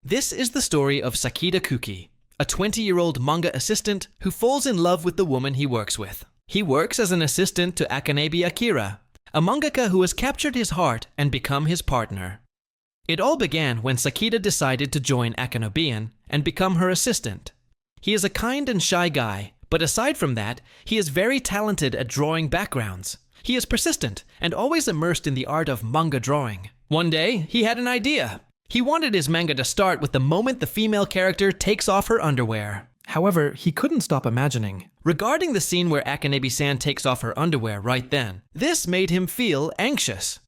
This is the story of Sakita Kuki, a 20-year-old manga assistant who falls in love with the woman he works with. He works as an assistant to Akanabe Akira, a mangaka who has captured his heart and become his partner. It all began when Sakita decided to join Akanobian and become her assistant. He is a kind and shy guy, but aside from that, he is very talented at drawing backgrounds. He is persistent and always immersed in the art of manga drawing. One day, he had an idea. He wanted his manga to start with the moment the female character takes off her underwear. However, he couldn't stop imagining. Regarding the scene where Akanabe-san takes off her underwear right then, this made him feel anxious.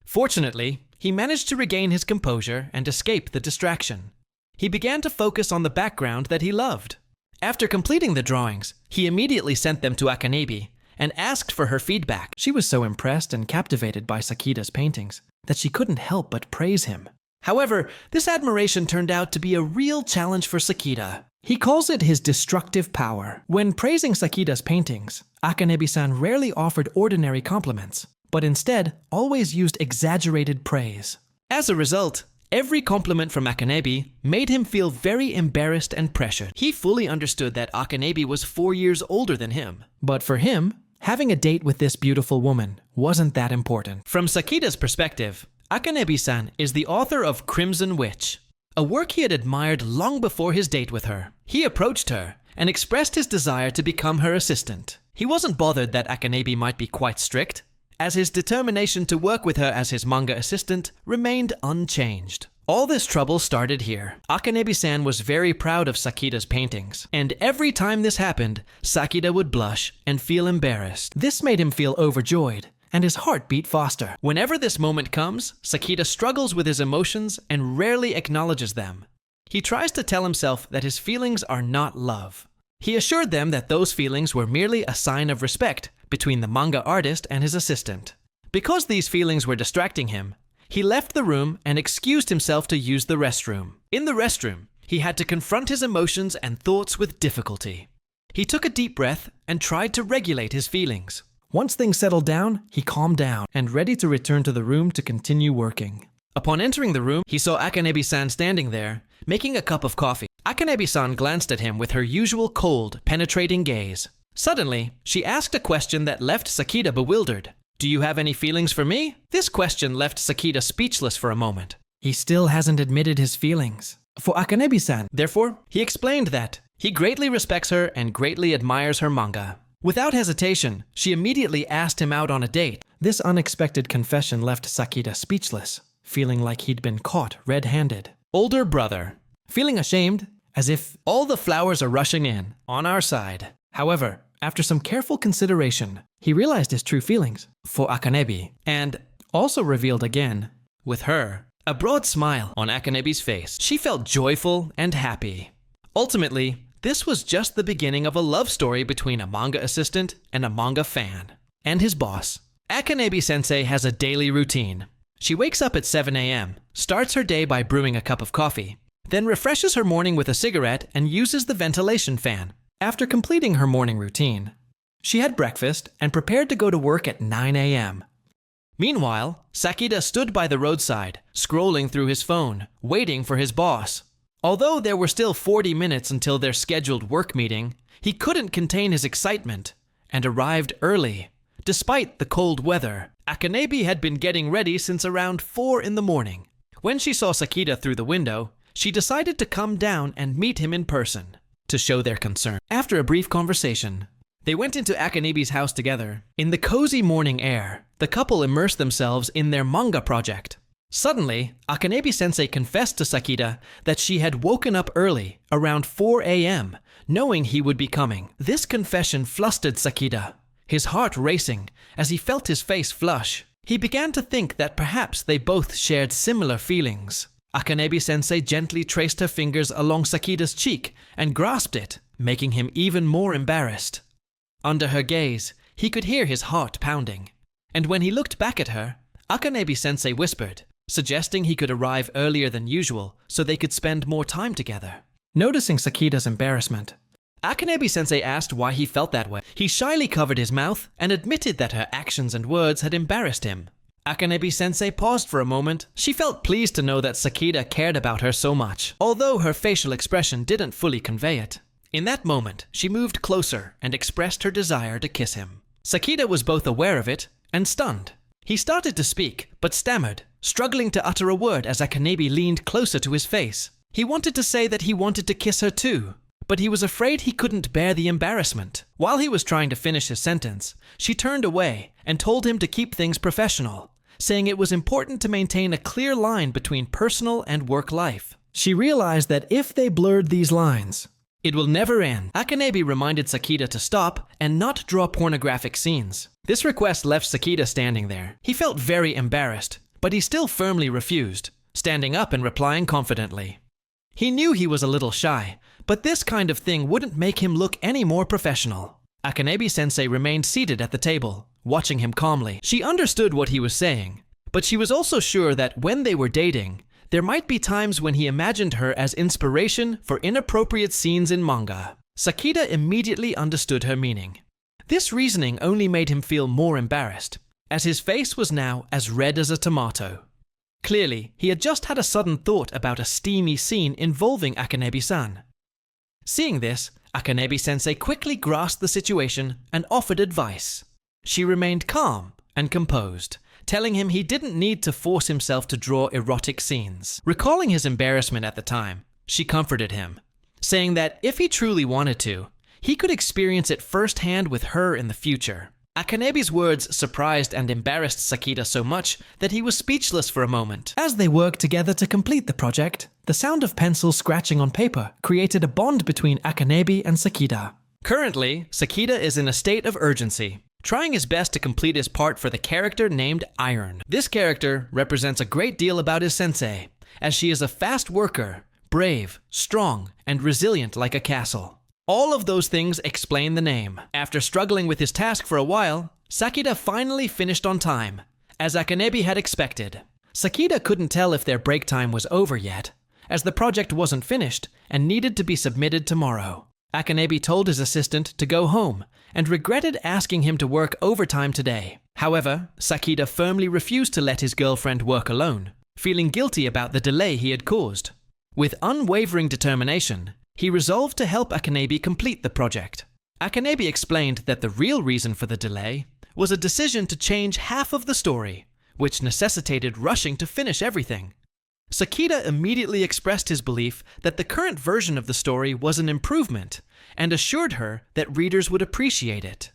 Fortunately, he managed to regain his composure and escape the distraction. He began to focus on the background that he loved. After completing the drawings, he immediately sent them to Akanabe and asked for her feedback. She was so impressed and captivated by Sakita's paintings that she couldn't help but praise him. However, this admiration turned out to be a real challenge for Sakita. He calls it his destructive power. When praising Sakita's paintings, Akanabe-san rarely offered ordinary compliments, but instead always used exaggerated praise. As a result, every compliment from Akanabe made him feel very embarrassed and pressured. He fully understood that Akanabe was 4 years older than him. But for him, having a date with this beautiful woman wasn't that important. From Sakita's perspective, Akanabe-san is the author of Crimson Witch, a work he had admired long before his date with her. He approached her and expressed his desire to become her assistant. He wasn't bothered that Akanabe might be quite strict, as his determination to work with her as his manga assistant remained unchanged. All this trouble started here. Akanabe-san was very proud of Sakita's paintings, and every time this happened, Sakita would blush and feel embarrassed. This made him feel overjoyed, and his heart beat faster. Whenever this moment comes, Sakita struggles with his emotions and rarely acknowledges them. He tries to tell himself that his feelings are not love. He assured them that those feelings were merely a sign of respect between the manga artist and his assistant. Because these feelings were distracting him, he left the room and excused himself to use the restroom. In the restroom, he had to confront his emotions and thoughts with difficulty. He took a deep breath and tried to regulate his feelings. Once things settled down, he calmed down and ready to return to the room to continue working. Upon entering the room, he saw Akanabe-san standing there, making a cup of coffee. Akanabe-san glanced at him with her usual cold, penetrating gaze. Suddenly, she asked a question that left Sakita bewildered. "Do you have any feelings for me?" This question left Sakita speechless for a moment. He still hasn't admitted his feelings for Akanabe-san. Therefore, he explained that he greatly respects her and greatly admires her manga. Without hesitation, she immediately asked him out on a date. This unexpected confession left Sakita speechless, feeling like he'd been caught red-handed. Older brother, feeling ashamed, as if all the flowers are rushing in, on our side. However, after some careful consideration, he realized his true feelings for Akanabe, and also revealed again, with her, a broad smile on Akanabe's face. She felt joyful and happy. Ultimately, this was just the beginning of a love story between a manga assistant and a manga fan, and his boss. Akanabe-sensei has a daily routine. She wakes up at 7 a.m., starts her day by brewing a cup of coffee, then refreshes her morning with a cigarette and uses the ventilation fan. After completing her morning routine, she had breakfast and prepared to go to work at 9 a.m. Meanwhile, Sakita stood by the roadside, scrolling through his phone, waiting for his boss. Although there were still 40 minutes until their scheduled work meeting, he couldn't contain his excitement and arrived early. Despite the cold weather, Akanabe had been getting ready since around 4 in the morning. When she saw Sakita through the window, she decided to come down and meet him in person to show their concern. After a brief conversation, they went into Akanabe's house together. In the cozy morning air, the couple immersed themselves in their manga project. Suddenly, Akanabe-sensei confessed to Sakita that she had woken up early, around 4 a.m., knowing he would be coming. This confession flustered Sakita, his heart racing as he felt his face flush. He began to think that perhaps they both shared similar feelings. Akanabe-sensei gently traced her fingers along Sakita's cheek and grasped it, making him even more embarrassed. Under her gaze, he could hear his heart pounding. And when he looked back at her, Akanabe-sensei whispered, suggesting he could arrive earlier than usual so they could spend more time together. Noticing Sakita's embarrassment, Akanabe-sensei asked why he felt that way. He shyly covered his mouth and admitted that her actions and words had embarrassed him. Akanebi-sensei paused for a moment. She felt pleased to know that Sakita cared about her so much, although her facial expression didn't fully convey it. In that moment, she moved closer and expressed her desire to kiss him. Sakita was both aware of it and stunned. He started to speak, but stammered, struggling to utter a word as Akanebi leaned closer to his face. He wanted to say that he wanted to kiss her too, but he was afraid he couldn't bear the embarrassment. While he was trying to finish his sentence, she turned away and told him to keep things professional, saying it was important to maintain a clear line between personal and work life. She realized that if they blurred these lines, it will never end. Akanebi reminded Sakita to stop and not draw pornographic scenes. This request left Sakita standing there. He felt very embarrassed, but he still firmly refused, standing up and replying confidently. He knew he was a little shy, but this kind of thing wouldn't make him look any more professional. Akanebi-sensei remained seated at the table, watching him calmly. She understood what he was saying, but she was also sure that when they were dating, there might be times when he imagined her as inspiration for inappropriate scenes in manga. Sakita immediately understood her meaning. This reasoning only made him feel more embarrassed, as his face was now as red as a tomato. Clearly, he had just had a sudden thought about a steamy scene involving Akanebi-san. Seeing this, Akanebi-sensei quickly grasped the situation and offered advice. She remained calm and composed, telling him he didn't need to force himself to draw erotic scenes. Recalling his embarrassment at the time, she comforted him, saying that if he truly wanted to, he could experience it firsthand with her in the future. Akanebi's words surprised and embarrassed Sakita so much that he was speechless for a moment. As they worked together to complete the project, the sound of pencils scratching on paper created a bond between Akanebi and Sakita. Currently, Sakita is in a state of urgency, trying his best to complete his part for the character named Iron. This character represents a great deal about his sensei, as she is a fast worker, brave, strong, and resilient like a castle. All of those things explain the name. After struggling with his task for a while, Sakita finally finished on time, as Akanebi had expected. Sakita couldn't tell if their break time was over yet, as the project wasn't finished and needed to be submitted tomorrow. Akanebi told his assistant to go home and regretted asking him to work overtime today. However, Sakita firmly refused to let his girlfriend work alone, feeling guilty about the delay he had caused. With unwavering determination, he resolved to help Akanebi complete the project. Akanebi explained that the real reason for the delay was a decision to change half of the story, which necessitated rushing to finish everything. Sakita immediately expressed his belief that the current version of the story was an improvement and assured her that readers would appreciate it.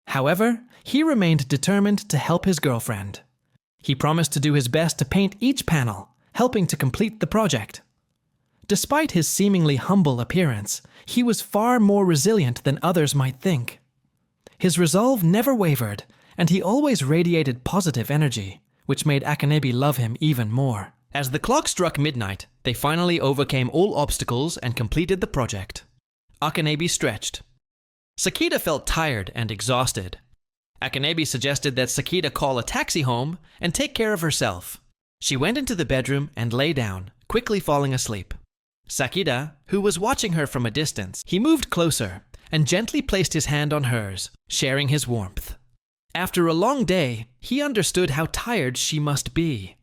However, he remained determined to help his girlfriend. He promised to do his best to paint each panel, helping to complete the project. Despite his seemingly humble appearance, he was far more resilient than others might think. His resolve never wavered, and he always radiated positive energy, which made Akanebi love him even more. As the clock struck midnight, they finally overcame all obstacles and completed the project. Akanebi stretched. Sakita felt tired and exhausted. Akanebi suggested that Sakita call a taxi home and take care of herself. She went into the bedroom and lay down, quickly falling asleep. Sakita, who was watching her from a distance, he moved closer and gently placed his hand on hers, sharing his warmth. After a long day, he understood how tired she must be.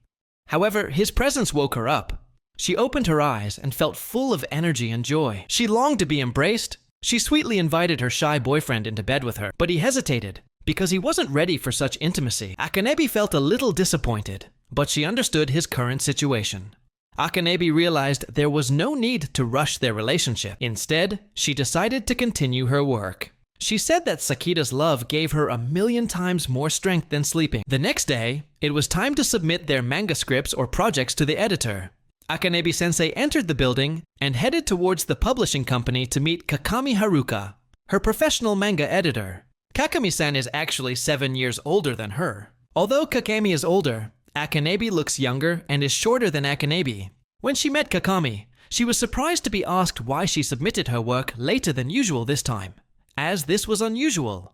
However, his presence woke her up. She opened her eyes and felt full of energy and joy. She longed to be embraced. She sweetly invited her shy boyfriend into bed with her, but he hesitated because he wasn't ready for such intimacy. Akanebi felt a little disappointed, but she understood his current situation. Akanebi realized there was no need to rush their relationship. Instead, she decided to continue her work. She said that Sakita's love gave her 1,000,000 times more strength than sleeping. The next day, it was time to submit their manga scripts or projects to the editor. Akanebi-sensei entered the building and headed towards the publishing company to meet Kakami Haruka, her professional manga editor. Kakami-san is actually 7 years older than her. Although Kakami is older, Akanebi looks younger and is shorter than Akanebi. When she met Kakami, she was surprised to be asked why she submitted her work later than usual this time, as this was unusual.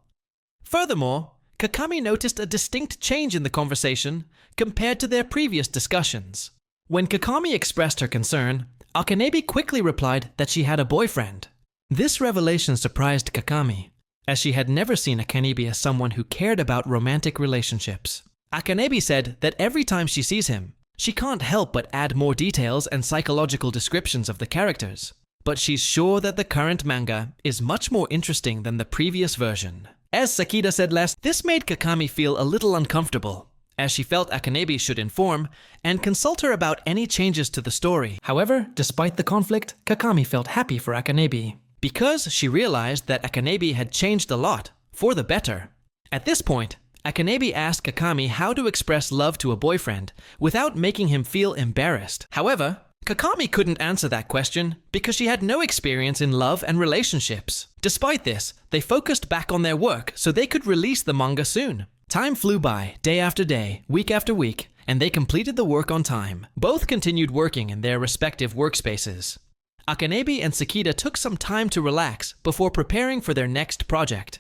Furthermore, Kakami noticed a distinct change in the conversation compared to their previous discussions. When Kakami expressed her concern, Akanebi quickly replied that she had a boyfriend. This revelation surprised Kakami, as she had never seen Akanebi as someone who cared about romantic relationships. Akanebi said that every time she sees him, she can't help but add more details and psychological descriptions of the characters. But she's sure that the current manga is much more interesting than the previous version. As Sakita said last, this made Kakami feel a little uncomfortable, as she felt Akanebi should inform and consult her about any changes to the story. However, despite the conflict, Kakami felt happy for Akanebi, because she realized that Akanebi had changed a lot, for the better. At this point, Akanebi asked Kakami how to express love to a boyfriend without making him feel embarrassed. However, Kakami couldn't answer that question because she had no experience in love and relationships. Despite this, they focused back on their work so they could release the manga soon. Time flew by, day after day, week after week, and they completed the work on time. Both continued working in their respective workspaces. Akanebi and Sakita took some time to relax before preparing for their next project.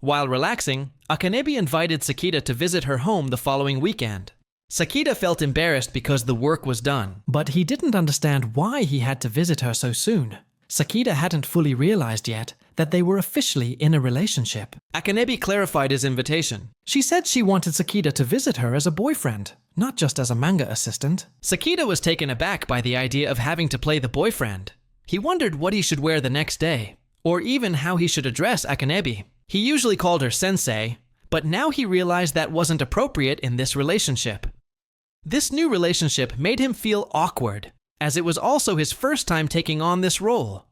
While relaxing, Akanebi invited Sakita to visit her home the following weekend. Sakita felt embarrassed because the work was done, but he didn't understand why he had to visit her so soon. Sakita hadn't fully realized yet that they were officially in a relationship. Akanebi clarified his invitation. She said she wanted Sakita to visit her as a boyfriend, not just as a manga assistant. Sakita was taken aback by the idea of having to play the boyfriend. He wondered what he should wear the next day, or even how he should address Akanebi. He usually called her sensei, but now he realized that wasn't appropriate in this relationship. This new relationship made him feel awkward, as it was also his first time taking on this role.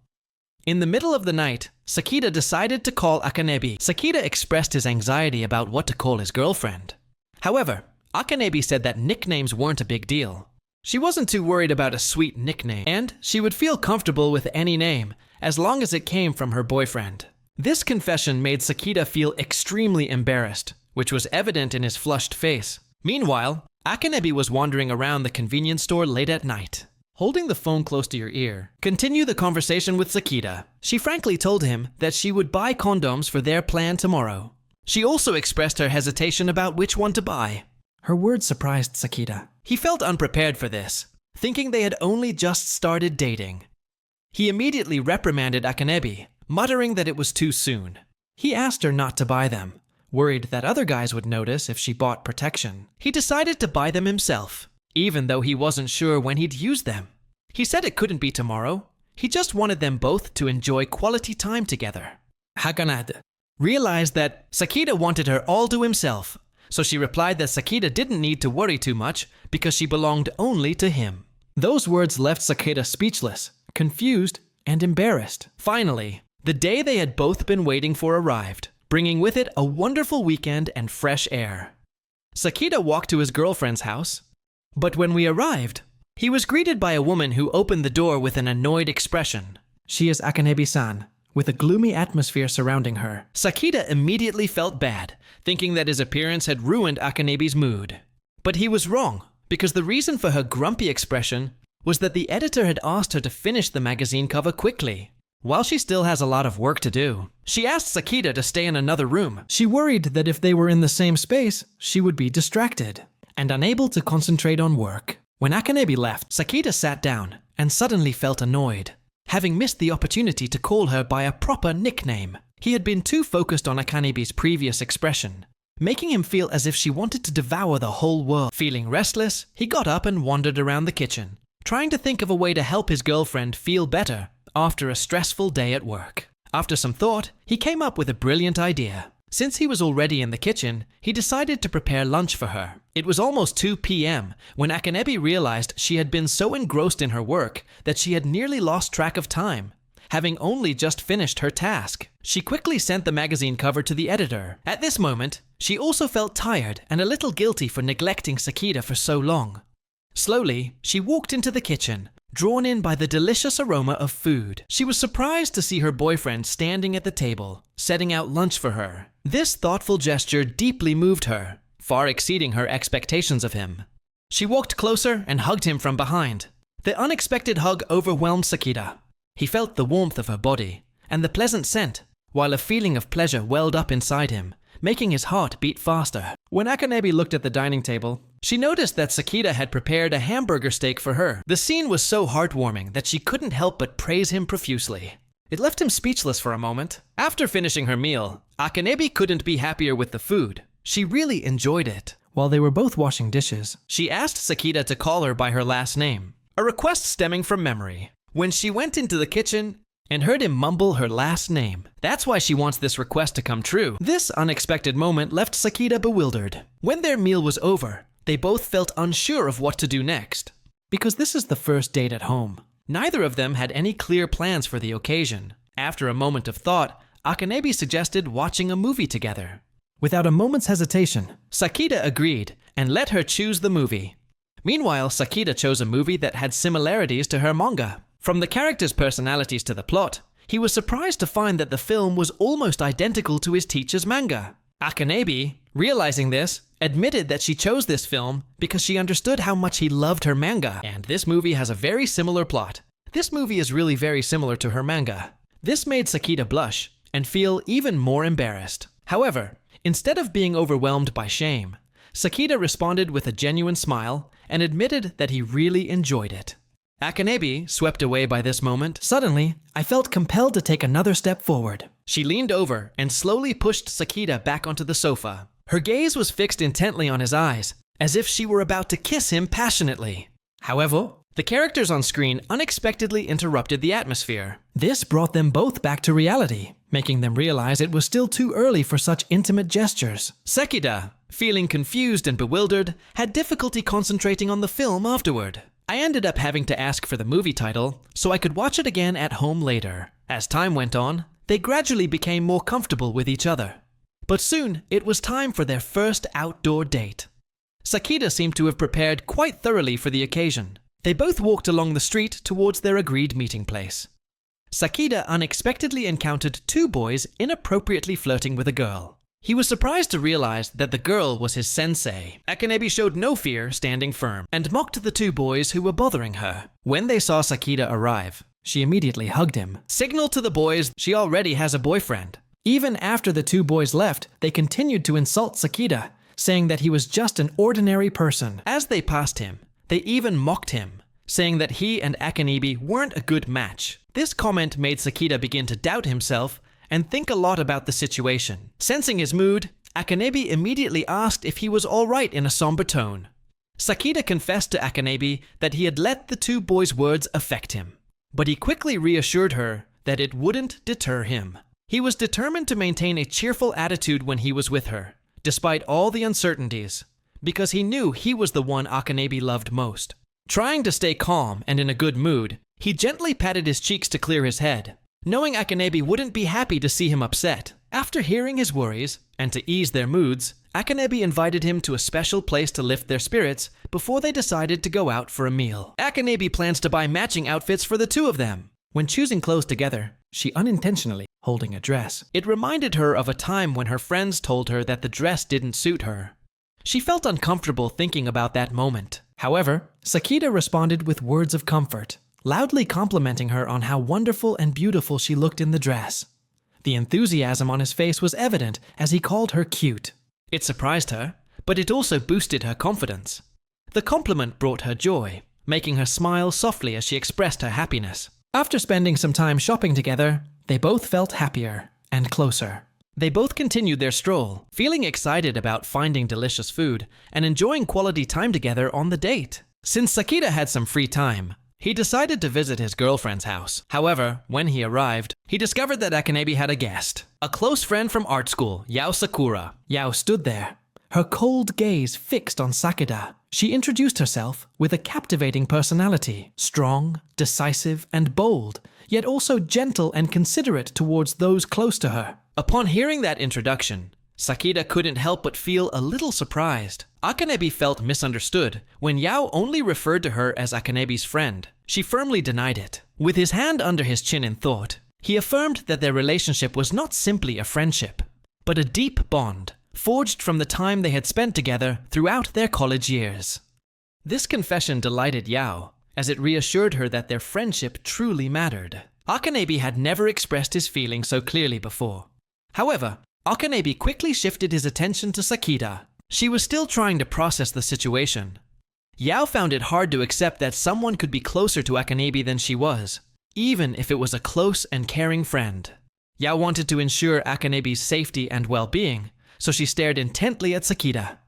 In the middle of the night, Sakita decided to call Akanebi. Sakita expressed his anxiety about what to call his girlfriend. However, Akanebi said that nicknames weren't a big deal. She wasn't too worried about a sweet nickname, and she would feel comfortable with any name, as long as it came from her boyfriend. This confession made Sakita feel extremely embarrassed, which was evident in his flushed face. Meanwhile, Akanebi was wandering around the convenience store late at night. Holding the phone close to your ear, continue the conversation with Sakita. She frankly told him that she would buy condoms for their plan tomorrow. She also expressed her hesitation about which one to buy. Her words surprised Sakita. He felt unprepared for this, thinking they had only just started dating. He immediately reprimanded Akanebi, muttering that it was too soon. He asked her not to buy them, worried that other guys would notice if she bought protection. He decided to buy them himself, even though he wasn't sure when he'd use them. He said it couldn't be tomorrow. He just wanted them both to enjoy quality time together. Hakanade realized that Sakita wanted her all to himself, so she replied that Sakita didn't need to worry too much because she belonged only to him. Those words left Sakita speechless, confused, and embarrassed. Finally, the day they had both been waiting for arrived, bringing with it a wonderful weekend and fresh air. Sakita walked to his girlfriend's house, but when we arrived, he was greeted by a woman who opened the door with an annoyed expression. She is Akanebi-san, with a gloomy atmosphere surrounding her. Sakita immediately felt bad, thinking that his appearance had ruined Akanebi's mood. But he was wrong, because the reason for her grumpy expression was that the editor had asked her to finish the magazine cover quickly, while she still has a lot of work to do. She asked Sakita to stay in another room. She worried that if they were in the same space, she would be distracted and unable to concentrate on work. When Akanebi left, Sakita sat down and suddenly felt annoyed, having missed the opportunity to call her by a proper nickname. He had been too focused on Akanebi's previous expression, making him feel as if she wanted to devour the whole world. Feeling restless, he got up and wandered around the kitchen, trying to think of a way to help his girlfriend feel better after a stressful day at work. After some thought, he came up with a brilliant idea. Since he was already in the kitchen, he decided to prepare lunch for her. It was almost 2 p.m. when Akanebi realized she had been so engrossed in her work that she had nearly lost track of time, having only just finished her task. She quickly sent the magazine cover to the editor. At this moment, she also felt tired and a little guilty for neglecting Sakita for so long. Slowly, she walked into the kitchen, drawn in by the delicious aroma of food. She was surprised to see her boyfriend standing at the table, setting out lunch for her. This thoughtful gesture deeply moved her, far exceeding her expectations of him. She walked closer and hugged him from behind. The unexpected hug overwhelmed Sakita. He felt the warmth of her body and the pleasant scent, while a feeling of pleasure welled up inside him, making his heart beat faster. When Akanebi looked at the dining table, she noticed that Sakita had prepared a hamburger steak for her. The scene was so heartwarming that she couldn't help but praise him profusely. It left him speechless for a moment. After finishing her meal, Akanebi couldn't be happier with the food. She really enjoyed it. while they were both washing dishes. She asked Sakita to call her by her last name, a request stemming from memory. When she went into the kitchen and heard him mumble her last name. That's why she wants this request to come true. This unexpected moment left Sakita bewildered. When their meal was over, they both felt unsure of what to do next. Because this is the first date at home. Neither of them had any clear plans for the occasion. After a moment of thought, Akane suggested watching a movie together. Without a moment's hesitation, Sakita agreed and let her choose the movie. Meanwhile, Sakita chose a movie that had similarities to her manga. From the characters' personalities to the plot, he was surprised to find that the film was almost identical to his teacher's manga. Akane, realizing this, admitted that she chose this film because she understood how much he loved her manga, and this movie has a very similar plot. This movie is really very similar to her manga. This made Sakita blush and feel even more embarrassed. However, instead of being overwhelmed by shame, Sakita responded with a genuine smile and admitted that he really enjoyed it. Akane, swept away by this moment, suddenly, I felt compelled to take another step forward. She leaned over and slowly pushed Sakita back onto the sofa. Her gaze was fixed intently on his eyes, as if she were about to kiss him passionately. However, the characters on screen unexpectedly interrupted the atmosphere. This brought them both back to reality, making them realize it was still too early for such intimate gestures. Sakita, feeling confused and bewildered, had difficulty concentrating on the film afterward. I ended up having to ask for the movie title so I could watch it again at home later. As time went on, they gradually became more comfortable with each other. But soon, it was time for their first outdoor date. Sakita seemed to have prepared quite thoroughly for the occasion. They both walked along the street towards their agreed meeting place. Sakita unexpectedly encountered two boys inappropriately flirting with a girl. He was surprised to realize that the girl was his sensei. Akane showed no fear, standing firm, and mocked the two boys who were bothering her. When they saw Sakita arrive, she immediately hugged him, signaled to the boys she already has a boyfriend. Even after the two boys left, they continued to insult Sakita, saying that he was just an ordinary person. As they passed him, they even mocked him, saying that he and Akane weren't a good match. This comment made Sakita begin to doubt himself and think a lot about the situation. Sensing his mood, Akane immediately asked if he was alright in a somber tone. Sakita confessed to Akane that he had let the two boys' words affect him, but he quickly reassured her that it wouldn't deter him. He was determined to maintain a cheerful attitude when he was with her, despite all the uncertainties, because he knew he was the one Akane loved most. Trying to stay calm and in a good mood, he gently patted his cheeks to clear his head, knowing Akane wouldn't be happy to see him upset. After hearing his worries, and to ease their moods, Akane invited him to a special place to lift their spirits before they decided to go out for a meal. Akane plans to buy matching outfits for the two of them. When choosing clothes together, she unintentionally holding a dress. It reminded her of a time when her friends told her that the dress didn't suit her. She felt uncomfortable thinking about that moment. However, Sakita responded with words of comfort, loudly complimenting her on how wonderful and beautiful she looked in the dress. The enthusiasm on his face was evident as he called her cute. It surprised her, but it also boosted her confidence. The compliment brought her joy, making her smile softly as she expressed her happiness. After spending some time shopping together, they both felt happier and closer. They both continued their stroll, feeling excited about finding delicious food and enjoying quality time together on the date. Since Sakita had some free time, he decided to visit his girlfriend's house. However, when he arrived, he discovered that Akane had a guest, a close friend from art school, Yao Sakura. Yao stood there, her cold gaze fixed on Sakita. She introduced herself with a captivating personality, strong, decisive, and bold, yet also gentle and considerate towards those close to her. Upon hearing that introduction, Sakita couldn't help but feel a little surprised. Akane felt misunderstood when Yao only referred to her as Akane's friend. She firmly denied it. With his hand under his chin in thought, he affirmed that their relationship was not simply a friendship, but a deep bond, forged from the time they had spent together throughout their college years. This confession delighted Yao, as it reassured her that their friendship truly mattered. Akane had never expressed his feelings so clearly before. However, Akane quickly shifted his attention to Sakita. She was still trying to process the situation. Yao found it hard to accept that someone could be closer to Akane than she was, even if it was a close and caring friend. Yao wanted to ensure Akane's safety and well-being, so she stared intently at Sakita.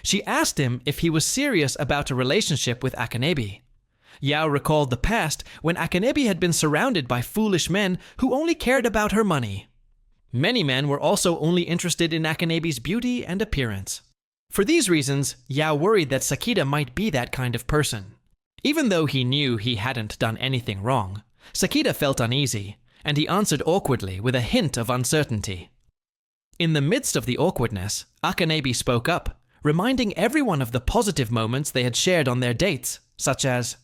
She asked him if he was serious about a relationship with Akane. Yao recalled the past when Akane had been surrounded by foolish men who only cared about her money. Many men were also only interested in Akane's beauty and appearance. For these reasons, Yao worried that Sakita might be that kind of person. Even though he knew he hadn't done anything wrong, Sakita felt uneasy, and he answered awkwardly with a hint of uncertainty. In the midst of the awkwardness, Akane spoke up, reminding everyone of the positive moments they had shared on their dates, such as,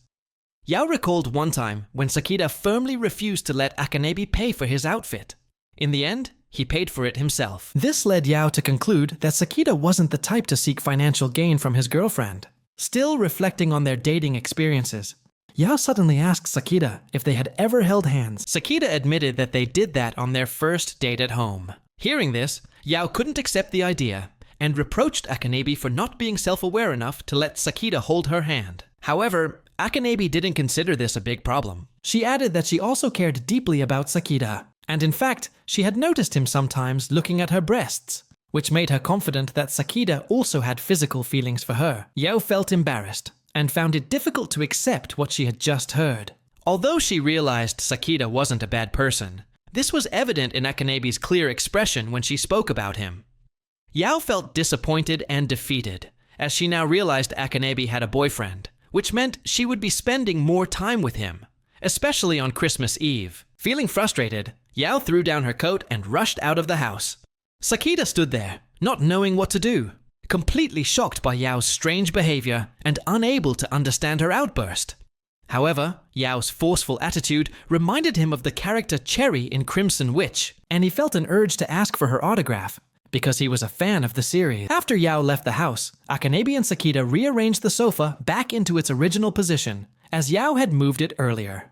Yao recalled one time when Sakita firmly refused to let Akane pay for his outfit. In the end, he paid for it himself. This led Yao to conclude that Sakita wasn't the type to seek financial gain from his girlfriend. Still reflecting on their dating experiences, Yao suddenly asked Sakita if they had ever held hands. Sakita admitted that they did that on their first date at home. Hearing this, Yao couldn't accept the idea and reproached Akane for not being self-aware enough to let Sakita hold her hand. However, Akane didn't consider this a big problem. She added that she also cared deeply about Sakita, and in fact, she had noticed him sometimes looking at her breasts, which made her confident that Sakita also had physical feelings for her. Yao felt embarrassed and found it difficult to accept what she had just heard. Although she realized Sakita wasn't a bad person, this was evident in Akane's clear expression when she spoke about him. Yao felt disappointed and defeated, as she now realized Akane had a boyfriend, which meant she would be spending more time with him, especially on Christmas Eve. Feeling frustrated, Yao threw down her coat and rushed out of the house. Sakita stood there, not knowing what to do, completely shocked by Yao's strange behavior and unable to understand her outburst. However, Yao's forceful attitude reminded him of the character Cherry in Crimson Witch, and he felt an urge to ask for her autograph, because he was a fan of the series. After Yao left the house, Akane and Sakita rearranged the sofa back into its original position, as Yao had moved it earlier.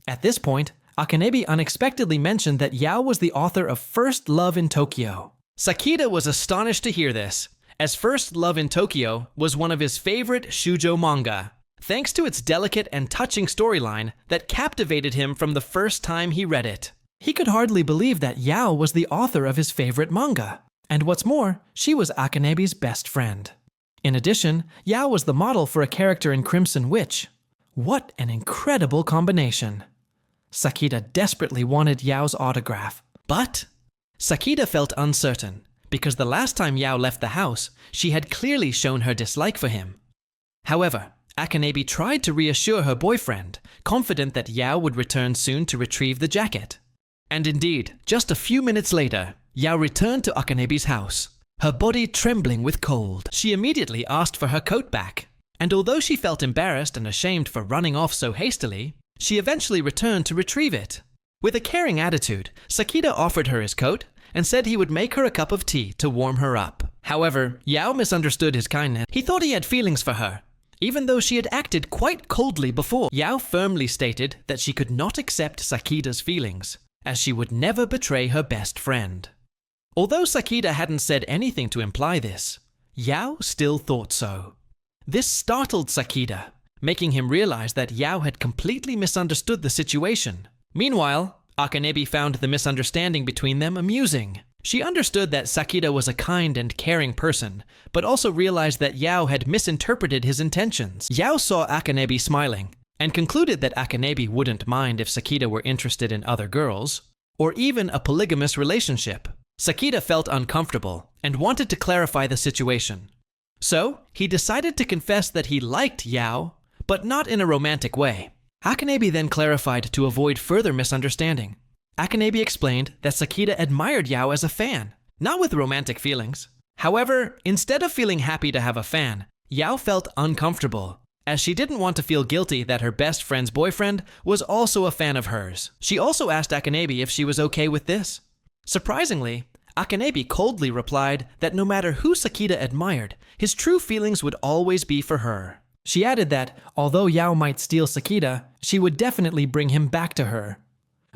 At this point, Akane unexpectedly mentioned that Yao was the author of First Love in Tokyo. Sakita was astonished to hear this, as First Love in Tokyo was one of his favorite shoujo manga, thanks to its delicate and touching storyline that captivated him from the first time he read it. He could hardly believe that Yao was the author of his favorite manga, and what's more, she was Akane's best friend. In addition, Yao was the model for a character in Crimson Witch. What an incredible combination! Sakita desperately wanted Yao's autograph, but Sakita felt uncertain, because the last time Yao left the house, she had clearly shown her dislike for him. However, Akane tried to reassure her boyfriend, confident that Yao would return soon to retrieve the jacket. And indeed, just a few minutes later, Yao returned to Akane's house, her body trembling with cold. She immediately asked for her coat back, and although she felt embarrassed and ashamed for running off so hastily, she eventually returned to retrieve it. With a caring attitude, Sakita offered her his coat and said he would make her a cup of tea to warm her up. However, Yao misunderstood his kindness. He thought he had feelings for her, even though she had acted quite coldly before. Yao firmly stated that she could not accept Sakita's feelings, as she would never betray her best friend. Although Sakita hadn't said anything to imply this, Yao still thought so. This startled Sakita, making him realize that Yao had completely misunderstood the situation. Meanwhile, Akane found the misunderstanding between them amusing. She understood that Sakita was a kind and caring person, but also realized that Yao had misinterpreted his intentions. Yao saw Akane smiling, and concluded that Akane wouldn't mind if Sakita were interested in other girls, or even a polygamous relationship. Sakita felt uncomfortable and wanted to clarify the situation. So, he decided to confess that he liked Yao, but not in a romantic way. Akane then clarified to avoid further misunderstanding. Akane explained that Sakita admired Yao as a fan, not with romantic feelings. However, instead of feeling happy to have a fan, Yao felt uncomfortable, as she didn't want to feel guilty that her best friend's boyfriend was also a fan of hers. She also asked Akane if she was okay with this. Surprisingly, Akane coldly replied that no matter who Sakita admired, his true feelings would always be for her. She added that, although Yao might steal Sakita, she would definitely bring him back to her.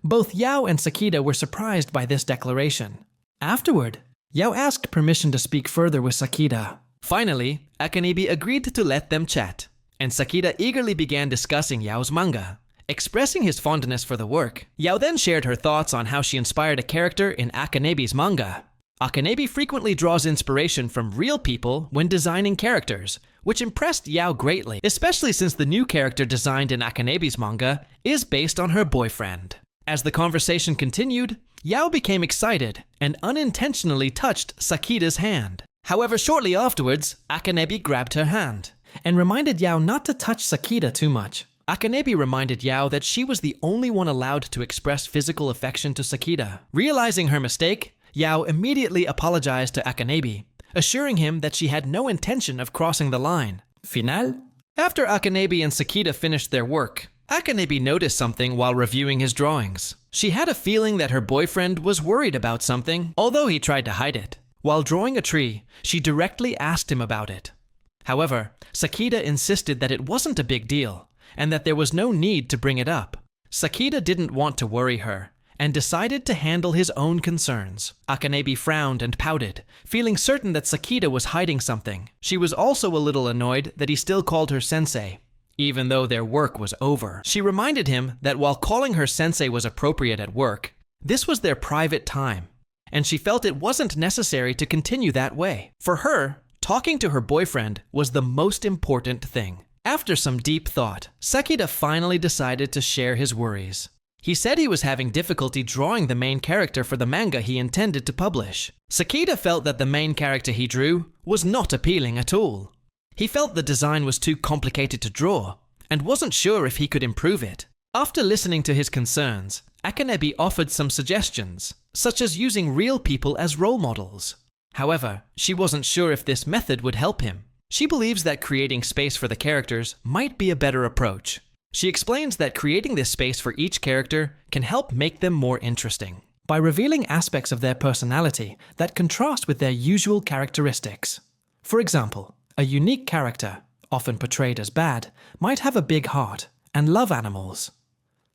Both Yao and Sakita were surprised by this declaration. Afterward, Yao asked permission to speak further with Sakita. Finally, Akane agreed to let them chat, and Sakita eagerly began discussing Yao's manga. Expressing his fondness for the work, Yao then shared her thoughts on how she inspired a character in Akane's manga. Akanebi frequently draws inspiration from real people when designing characters, which impressed Yao greatly, especially since the new character designed in Akanebi's manga is based on her boyfriend. As the conversation continued, Yao became excited and unintentionally touched Sakita's hand. However, shortly afterwards, Akanebi grabbed her hand and reminded Yao not to touch Sakita too much. Akanebi reminded Yao that she was the only one allowed to express physical affection to Sakita. Realizing her mistake, Yao immediately apologized to Akanebi, assuring him that she had no intention of crossing the line. Final? After Akanebi and Sakita finished their work, Akanebi noticed something while reviewing his drawings. She had a feeling that her boyfriend was worried about something, although he tried to hide it. While drawing a tree, she directly asked him about it. However, Sakita insisted that it wasn't a big deal, and that there was no need to bring it up. Sakita didn't want to worry her, and decided to handle his own concerns. Akanebi frowned and pouted, feeling certain that Sakita was hiding something. She was also a little annoyed that he still called her sensei, even though their work was over. She reminded him that while calling her sensei was appropriate at work, this was their private time, and she felt it wasn't necessary to continue that way. For her, talking to her boyfriend was the most important thing. After some deep thought, Sakita finally decided to share his worries. He said he was having difficulty drawing the main character for the manga he intended to publish. Sakita felt that the main character he drew was not appealing at all. He felt the design was too complicated to draw, and wasn't sure if he could improve it. After listening to his concerns, Akanebi offered some suggestions, such as using real people as role models. However, she wasn't sure if this method would help him. She believes that creating space for the characters might be a better approach. She explains that creating this space for each character can help make them more interesting by revealing aspects of their personality that contrast with their usual characteristics. For example, a unique character, often portrayed as bad, might have a big heart and love animals.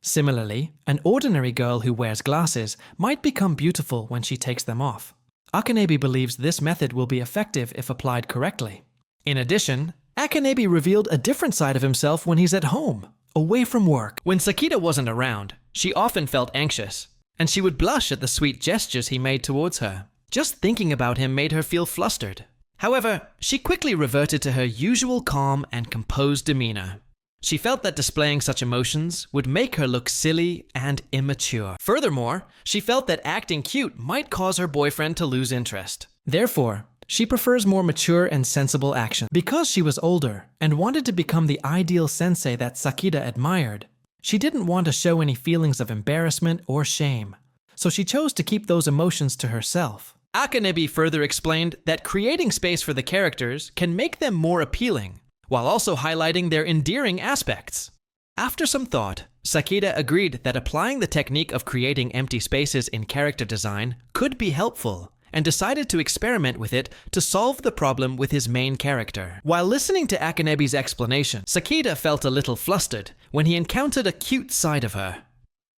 Similarly, an ordinary girl who wears glasses might become beautiful when she takes them off. Akanebi believes this method will be effective if applied correctly. In addition, Akanebi revealed a different side of himself when he's at home, away from work. When Sakita wasn't around, she often felt anxious, and she would blush at the sweet gestures he made towards her. Just thinking about him made her feel flustered. However, she quickly reverted to her usual calm and composed demeanor. She felt that displaying such emotions would make her look silly and immature. Furthermore, she felt that acting cute might cause her boyfriend to lose interest. Therefore, she prefers more mature and sensible action. Because she was older and wanted to become the ideal sensei that Sakita admired, she didn't want to show any feelings of embarrassment or shame, so she chose to keep those emotions to herself. Akanebi further explained that creating space for the characters can make them more appealing, while also highlighting their endearing aspects. After some thought, Sakita agreed that applying the technique of creating empty spaces in character design could be helpful, and decided to experiment with it to solve the problem with his main character. While listening to Akanebi's explanation, Sakita felt a little flustered when he encountered a cute side of her.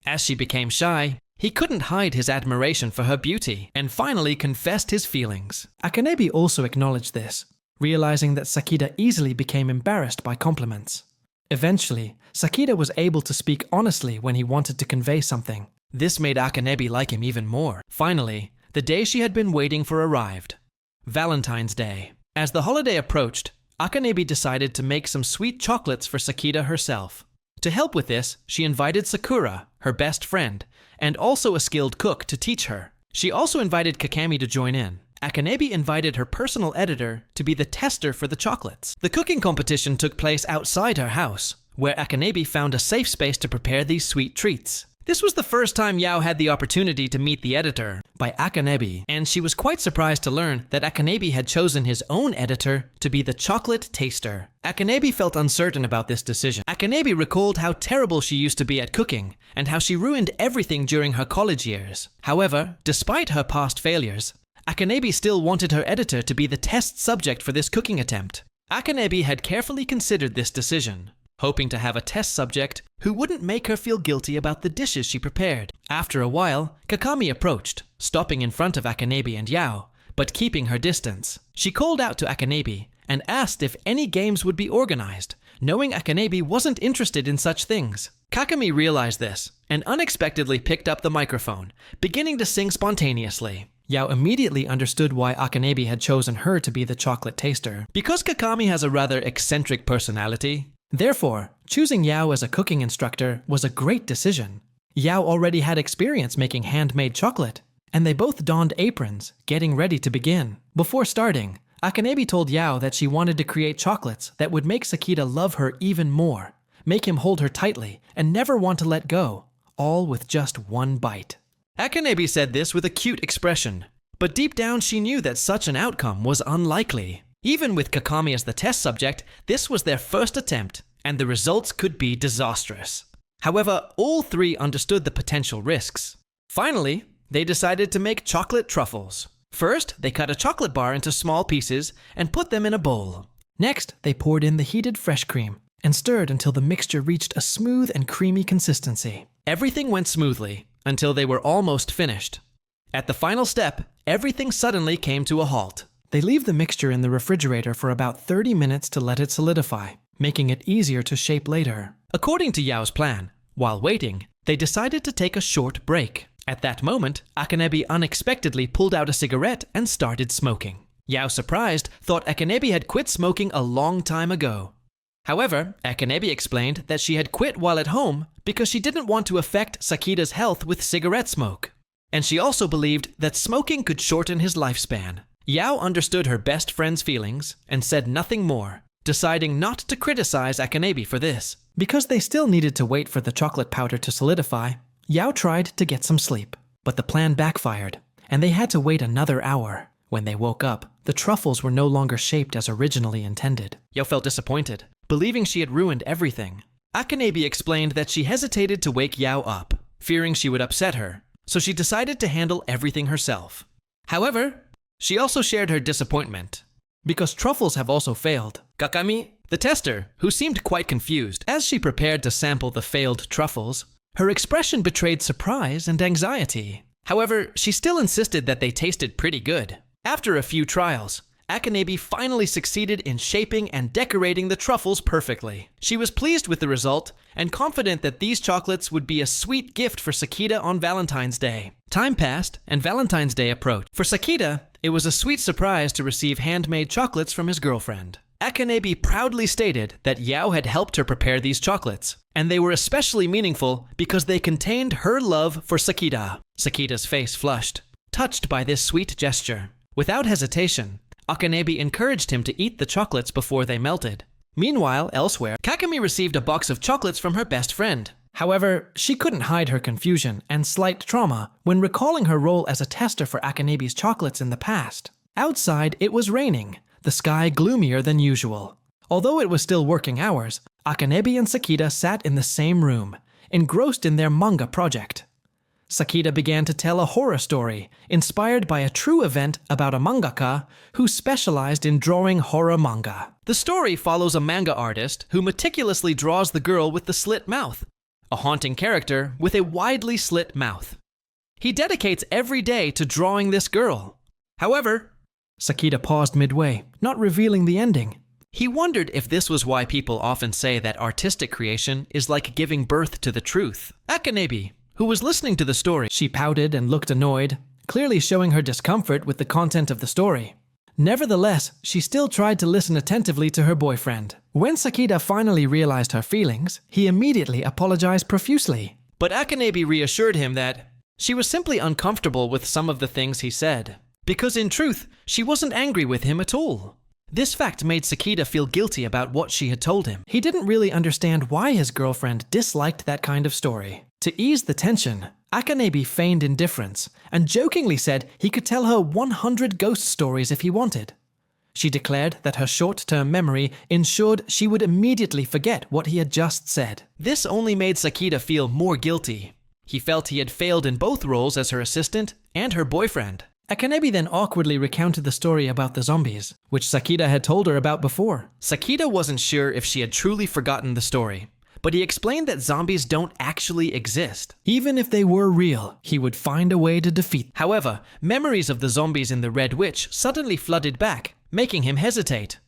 As she became shy, he couldn't hide his admiration for her beauty, and finally confessed his feelings. Akanebi also acknowledged this, realizing that Sakita easily became embarrassed by compliments. Eventually, Sakita was able to speak honestly when he wanted to convey something. This made Akanebi like him even more. Finally, the day she had been waiting for arrived. Valentine's Day. As the holiday approached, Akanebi decided to make some sweet chocolates for Sakita herself. To help with this, she invited Sakura, her best friend, and also a skilled cook to teach her. She also invited Kakami to join in. Akanebi invited her personal editor to be the tester for the chocolates. The cooking competition took place outside her house, where Akanebi found a safe space to prepare these sweet treats. This was the first time Yao had the opportunity to meet the editor by Akanebi, and she was quite surprised to learn that Akanebi had chosen his own editor to be the chocolate taster. Akanebi felt uncertain about this decision. Akanebi recalled how terrible she used to be at cooking, and how she ruined everything during her college years. However, despite her past failures, Akanebi still wanted her editor to be the test subject for this cooking attempt. Akanebi had carefully considered this decision, hoping to have a test subject who wouldn't make her feel guilty about the dishes she prepared. After a while, Kakami approached, stopping in front of Akanebi and Yao, but keeping her distance. She called out to Akanebi and asked if any games would be organized, knowing Akanebi wasn't interested in such things. Kakami realized this and unexpectedly picked up the microphone, beginning to sing spontaneously. Yao immediately understood why Akane had chosen her to be the chocolate taster. Because Kakami has a rather eccentric personality, therefore, choosing Yao as a cooking instructor was a great decision. Yao already had experience making handmade chocolate, and they both donned aprons, getting ready to begin. Before starting, Akane told Yao that she wanted to create chocolates that would make Sakita love her even more, make him hold her tightly, and never want to let go, all with just one bite. Akane said this with a cute expression, but deep down she knew that such an outcome was unlikely. Even with Kakami as the test subject, this was their first attempt, and the results could be disastrous. However, all three understood the potential risks. Finally, they decided to make chocolate truffles. First, they cut a chocolate bar into small pieces and put them in a bowl. Next, they poured in the heated fresh cream and stirred until the mixture reached a smooth and creamy consistency. Everything went smoothly until they were almost finished. At the final step, everything suddenly came to a halt. They leave the mixture in the refrigerator for about 30 minutes to let it solidify, making it easier to shape later. According to Yao's plan, while waiting, they decided to take a short break. At that moment, Akane unexpectedly pulled out a cigarette and started smoking. Yao, surprised, thought Akane had quit smoking a long time ago. However, Akane explained that she had quit while at home because she didn't want to affect Sakita's health with cigarette smoke. And she also believed that smoking could shorten his lifespan. Yao understood her best friend's feelings and said nothing more, deciding not to criticize Akane for this. Because they still needed to wait for the chocolate powder to solidify, Yao tried to get some sleep. But the plan backfired, and they had to wait another hour. When they woke up, the truffles were no longer shaped as originally intended. Yao felt disappointed, believing she had ruined everything. Akane explained that she hesitated to wake Yao up, fearing she would upset her, so she decided to handle everything herself. However, she also shared her disappointment, because truffles have also failed. Kakami, the tester, who seemed quite confused as she prepared to sample the failed truffles, her expression betrayed surprise and anxiety. However, she still insisted that they tasted pretty good. After a few trials, Akane finally succeeded in shaping and decorating the truffles perfectly. She was pleased with the result and confident that these chocolates would be a sweet gift for Sakita on Valentine's Day. Time passed and Valentine's Day approached. For Sakita, it was a sweet surprise to receive handmade chocolates from his girlfriend. Akane proudly stated that Yao had helped her prepare these chocolates, and they were especially meaningful because they contained her love for Sakita. Sakita's face flushed, touched by this sweet gesture. Without hesitation, Akane encouraged him to eat the chocolates before they melted. Meanwhile, elsewhere, Kakami received a box of chocolates from her best friend. However, she couldn't hide her confusion and slight trauma when recalling her role as a tester for Akane's chocolates in the past. Outside, it was raining, the sky gloomier than usual. Although it was still working hours, Akane and Sakita sat in the same room, engrossed in their manga project. Sakita began to tell a horror story, inspired by a true event about a mangaka who specialized in drawing horror manga. The story follows a manga artist who meticulously draws the girl with the slit mouth, a haunting character with a widely slit mouth. He dedicates every day to drawing this girl. However, Sakita paused midway, not revealing the ending. He wondered if this was why people often say that artistic creation is like giving birth to the truth. Akane, who was listening to the story, she pouted and looked annoyed, clearly showing her discomfort with the content of the story. Nevertheless, she still tried to listen attentively to her boyfriend. When Sakita finally realized her feelings, he immediately apologized profusely. But Akane reassured him that she was simply uncomfortable with some of the things he said, because in truth, she wasn't angry with him at all. This fact made Sakita feel guilty about what she had told him. He didn't really understand why his girlfriend disliked that kind of story. To ease the tension, Akane feigned indifference and jokingly said he could tell her 100 ghost stories if he wanted. She declared that her short-term memory ensured she would immediately forget what he had just said. This only made Sakita feel more guilty. He felt he had failed in both roles as her assistant and her boyfriend. Akane then awkwardly recounted the story about the zombies, which Sakita had told her about before. Sakita wasn't sure if she had truly forgotten the story, but he explained that zombies don't actually exist. Even if they were real, he would find a way to defeat them. However, memories of the zombies in The Red Witch suddenly flooded back, making him hesitate.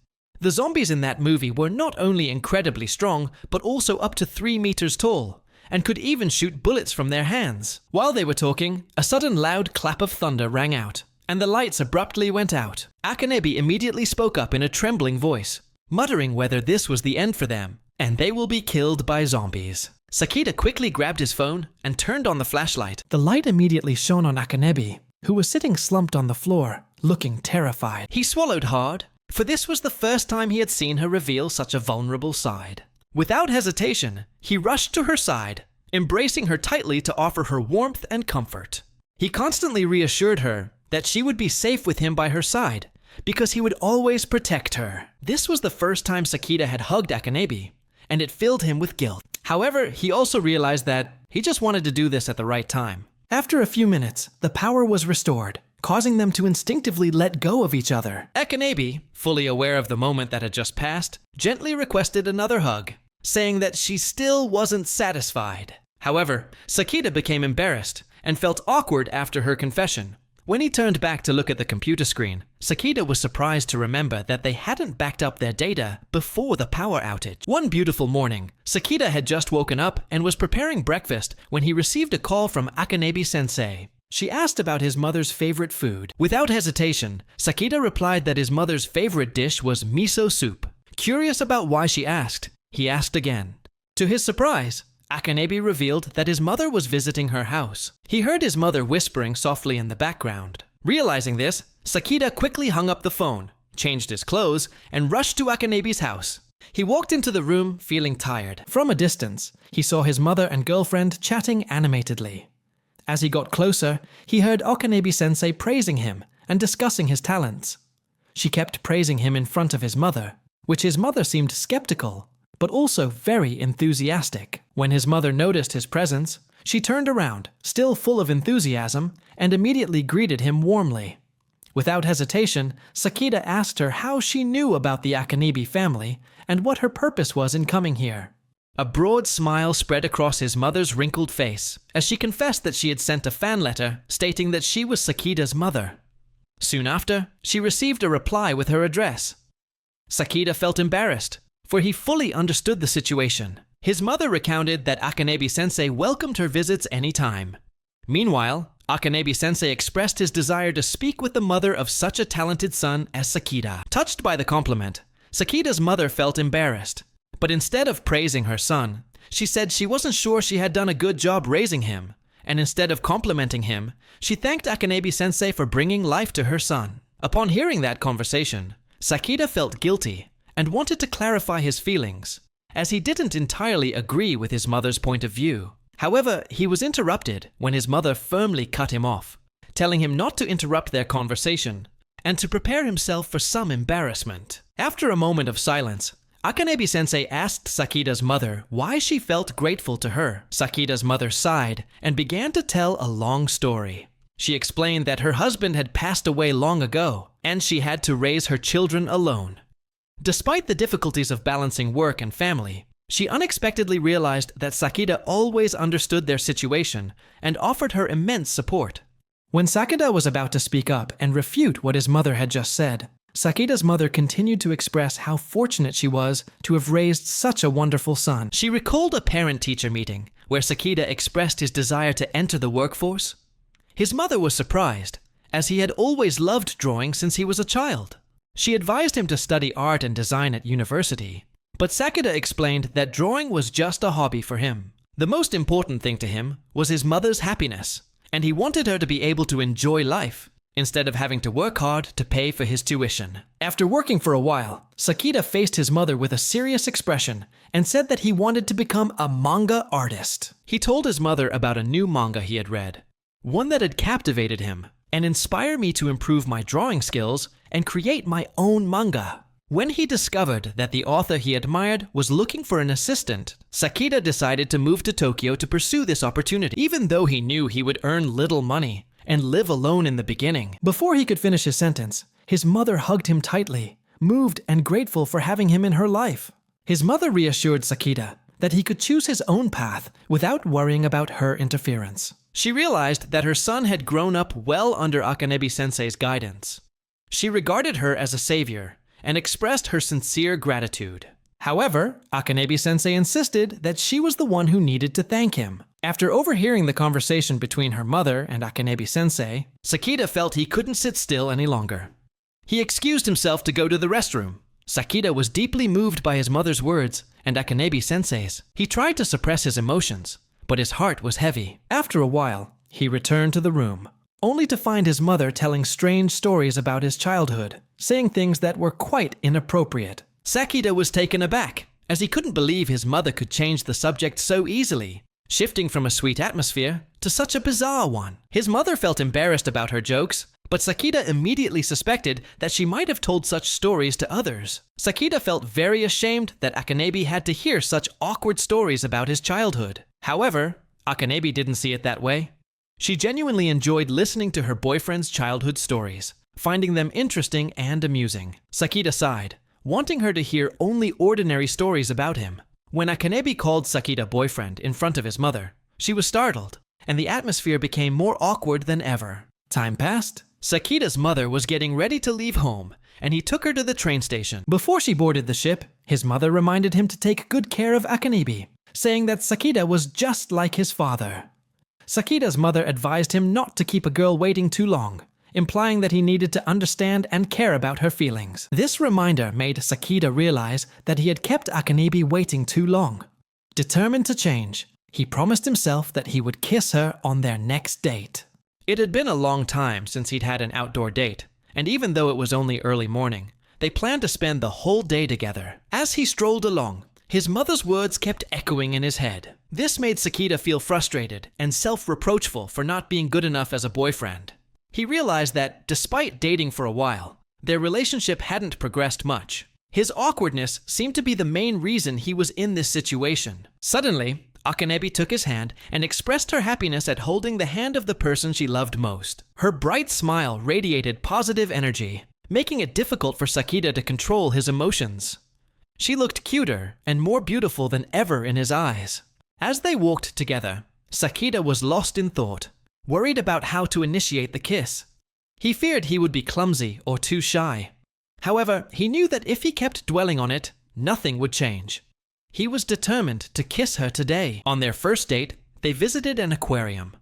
The zombies in that movie were not only incredibly strong, but also up to 3 meters tall, and could even shoot bullets from their hands. While they were talking, a sudden loud clap of thunder rang out, and the lights abruptly went out. Akanebi immediately spoke up in a trembling voice, muttering whether this was the end for them, and they will be killed by zombies. Sakita quickly grabbed his phone and turned on the flashlight. The light immediately shone on Akanebi, who was sitting slumped on the floor, looking terrified. He swallowed hard, for this was the first time he had seen her reveal such a vulnerable side. Without hesitation, he rushed to her side, embracing her tightly to offer her warmth and comfort. He constantly reassured her that she would be safe with him by her side, because he would always protect her. This was the first time Sakita had hugged Akanebi, and it filled him with guilt. However, he also realized that he just wanted to do this at the right time. After a few minutes, the power was restored, causing them to instinctively let go of each other. Akanebi, fully aware of the moment that had just passed, gently requested another hug, saying that she still wasn't satisfied. However, Sakita became embarrassed and felt awkward after her confession. When he turned back to look at the computer screen, Sakita was surprised to remember that they hadn't backed up their data before the power outage. One beautiful morning, Sakita had just woken up and was preparing breakfast when he received a call from Akanebi-sensei. She asked about his mother's favorite food. Without hesitation, Sakita replied that his mother's favorite dish was miso soup. Curious about why she asked, he asked again. To his surprise, Akanebi revealed that his mother was visiting her house. He heard his mother whispering softly in the background. Realizing this, Sakita quickly hung up the phone, changed his clothes, and rushed to Akanebi's house. He walked into the room feeling tired. From a distance, he saw his mother and girlfriend chatting animatedly. As he got closer, he heard Akanebi-sensei praising him and discussing his talents. She kept praising him in front of his mother, which his mother seemed skeptical, but also very enthusiastic. When his mother noticed his presence, she turned around, still full of enthusiasm, and immediately greeted him warmly. Without hesitation, Sakita asked her how she knew about the Akanebi family and what her purpose was in coming here. A broad smile spread across his mother's wrinkled face as she confessed that she had sent a fan letter stating that she was Sakita's mother. Soon after, she received a reply with her address. Sakita felt embarrassed, for he fully understood the situation. His mother recounted that Akanebi-sensei welcomed her visits any time. Meanwhile, Akanebi-sensei expressed his desire to speak with the mother of such a talented son as Sakita. Touched by the compliment, Sakita's mother felt embarrassed, but instead of praising her son, she said she wasn't sure she had done a good job raising him, and instead of complimenting him, she thanked Akanebi-sensei for bringing life to her son. Upon hearing that conversation, Sakita felt guilty and wanted to clarify his feelings, as he didn't entirely agree with his mother's point of view. However, he was interrupted when his mother firmly cut him off, telling him not to interrupt their conversation and to prepare himself for some embarrassment. After a moment of silence, Akanebi-sensei asked Sakita's mother why she felt grateful to her. Sakita's mother sighed and began to tell a long story. She explained that her husband had passed away long ago, and she had to raise her children alone. Despite the difficulties of balancing work and family, she unexpectedly realized that Sakita always understood their situation and offered her immense support. When Sakita was about to speak up and refute what his mother had just said, Sakita's mother continued to express how fortunate she was to have raised such a wonderful son. She recalled a parent-teacher meeting where Sakita expressed his desire to enter the workforce. His mother was surprised, as he had always loved drawing since he was a child. She advised him to study art and design at university, but Sakita explained that drawing was just a hobby for him. The most important thing to him was his mother's happiness, and he wanted her to be able to enjoy life, instead of having to work hard to pay for his tuition. After working for a while, Sakita faced his mother with a serious expression and said that he wanted to become a manga artist. He told his mother about a new manga he had read, one that had captivated him and inspired me to improve my drawing skills and create my own manga. When he discovered that the author he admired was looking for an assistant, Sakita decided to move to Tokyo to pursue this opportunity, even though he knew he would earn little money and live alone in the beginning. Before he could finish his sentence, his mother hugged him tightly, moved and grateful for having him in her life. His mother reassured Sakita that he could choose his own path without worrying about her interference. She realized that her son had grown up well under Akanebi-sensei's guidance. She regarded her as a savior and expressed her sincere gratitude. However, Akanebi-sensei insisted that she was the one who needed to thank him. After overhearing the conversation between her mother and Akanebi-sensei, Sakita felt he couldn't sit still any longer. He excused himself to go to the restroom. Sakita was deeply moved by his mother's words and Akanebi-sensei's. He tried to suppress his emotions, but his heart was heavy. After a while, he returned to the room, only to find his mother telling strange stories about his childhood, saying things that were quite inappropriate. Sakita was taken aback, as he couldn't believe his mother could change the subject so easily, shifting from a sweet atmosphere to such a bizarre one. His mother felt embarrassed about her jokes, but Sakita immediately suspected that she might have told such stories to others. Sakita felt very ashamed that Akanebi had to hear such awkward stories about his childhood. However, Akanebi didn't see it that way. She genuinely enjoyed listening to her boyfriend's childhood stories, finding them interesting and amusing. Sakita sighed, wanting her to hear only ordinary stories about him. When Akanebi called Sakita boyfriend in front of his mother, she was startled, and the atmosphere became more awkward than ever. Time passed. Sakita's mother was getting ready to leave home, and he took her to the train station. Before she boarded the ship, his mother reminded him to take good care of Akanebi, saying that Sakita was just like his father. Sakita's mother advised him not to keep a girl waiting too long, implying that he needed to understand and care about her feelings. This reminder made Sakita realize that he had kept Akanebi waiting too long. Determined to change, he promised himself that he would kiss her on their next date. It had been a long time since he'd had an outdoor date, and even though it was only early morning, they planned to spend the whole day together. As he strolled along, his mother's words kept echoing in his head. This made Sakita feel frustrated and self-reproachful for not being good enough as a boyfriend. He realized that, despite dating for a while, their relationship hadn't progressed much. His awkwardness seemed to be the main reason he was in this situation. Suddenly, Akanebi took his hand and expressed her happiness at holding the hand of the person she loved most. Her bright smile radiated positive energy, making it difficult for Sakita to control his emotions. She looked cuter and more beautiful than ever in his eyes. As they walked together, Sakita was lost in thought, worried about how to initiate the kiss. He feared he would be clumsy or too shy. However, he knew that if he kept dwelling on it, nothing would change. He was determined to kiss her today. On their first date, they visited an aquarium.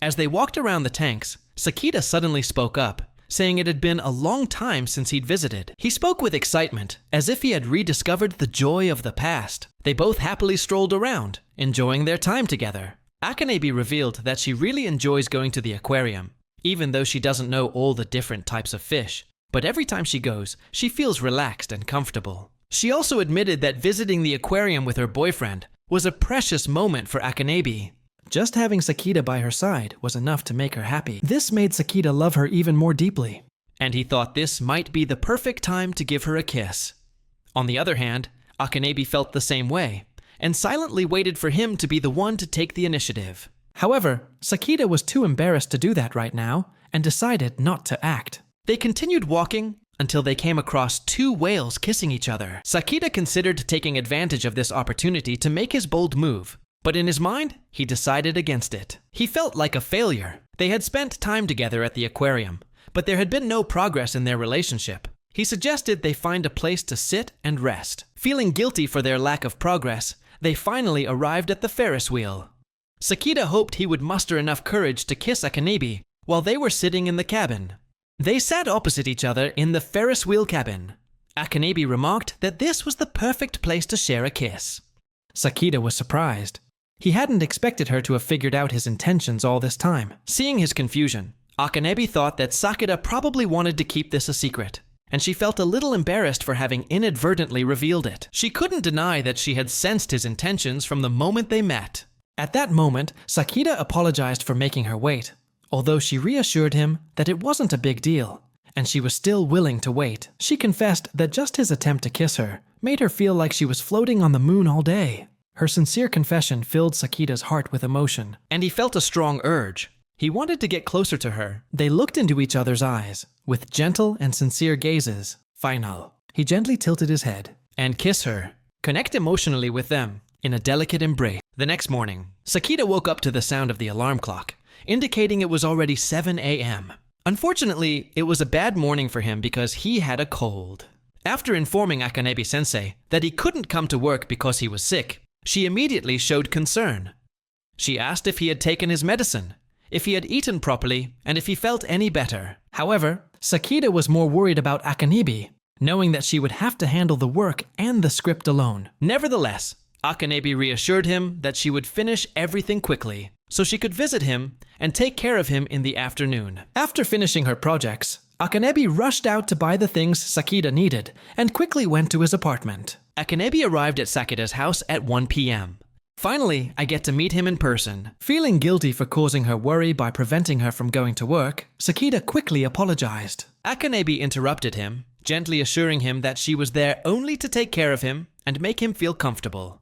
As they walked around the tanks, Sakita suddenly spoke up, saying it had been a long time since he'd visited. He spoke with excitement, as if he had rediscovered the joy of the past. They both happily strolled around, enjoying their time together. Akanebi revealed that she really enjoys going to the aquarium, even though she doesn't know all the different types of fish. But every time she goes, she feels relaxed and comfortable. She also admitted that visiting the aquarium with her boyfriend was a precious moment for Akanebi. Just having Sakita by her side was enough to make her happy. This made Sakita love her even more deeply, and he thought this might be the perfect time to give her a kiss. On the other hand, Akanebi felt the same way, and silently waited for him to be the one to take the initiative. However, Sakita was too embarrassed to do that right now, and decided not to act. They continued walking until they came across two whales kissing each other. Sakita considered taking advantage of this opportunity to make his bold move, but in his mind, he decided against it. He felt like a failure. They had spent time together at the aquarium, but there had been no progress in their relationship. He suggested they find a place to sit and rest. Feeling guilty for their lack of progress, they finally arrived at the Ferris wheel. Sakita hoped he would muster enough courage to kiss Akanebi while they were sitting in the cabin. They sat opposite each other in the Ferris wheel cabin. Akanebi remarked that this was the perfect place to share a kiss. Sakita was surprised. He hadn't expected her to have figured out his intentions all this time. Seeing his confusion, Akanebi thought that Sakita probably wanted to keep this a secret, and she felt a little embarrassed for having inadvertently revealed it. She couldn't deny that she had sensed his intentions from the moment they met. At that moment, Sakita apologized for making her wait, although she reassured him that it wasn't a big deal, and she was still willing to wait. She confessed that just his attempt to kiss her made her feel like she was floating on the moon all day. Her sincere confession filled Sakita's heart with emotion, and he felt a strong urge. He wanted to get closer to her. They looked into each other's eyes, with gentle and sincere gazes. Final. He gently tilted his head and kissed her. Connect emotionally with them in a delicate embrace. The next morning, Sakita woke up to the sound of the alarm clock, indicating it was already 7 a.m. Unfortunately, it was a bad morning for him because he had a cold. After informing Akanebi-sensei that he couldn't come to work because he was sick, she immediately showed concern. She asked if he had taken his medicine, if he had eaten properly, and if he felt any better. However, Sakita was more worried about Akane, knowing that she would have to handle the work and the script alone. Nevertheless, Akane reassured him that she would finish everything quickly, so she could visit him and take care of him in the afternoon. After finishing her projects, Akane rushed out to buy the things Sakita needed and quickly went to his apartment. Akane arrived at Sakita's house at 1 p.m. Finally, I get to meet him in person. Feeling guilty for causing her worry by preventing her from going to work, Sakita quickly apologized. Akane interrupted him, gently assuring him that she was there only to take care of him and make him feel comfortable.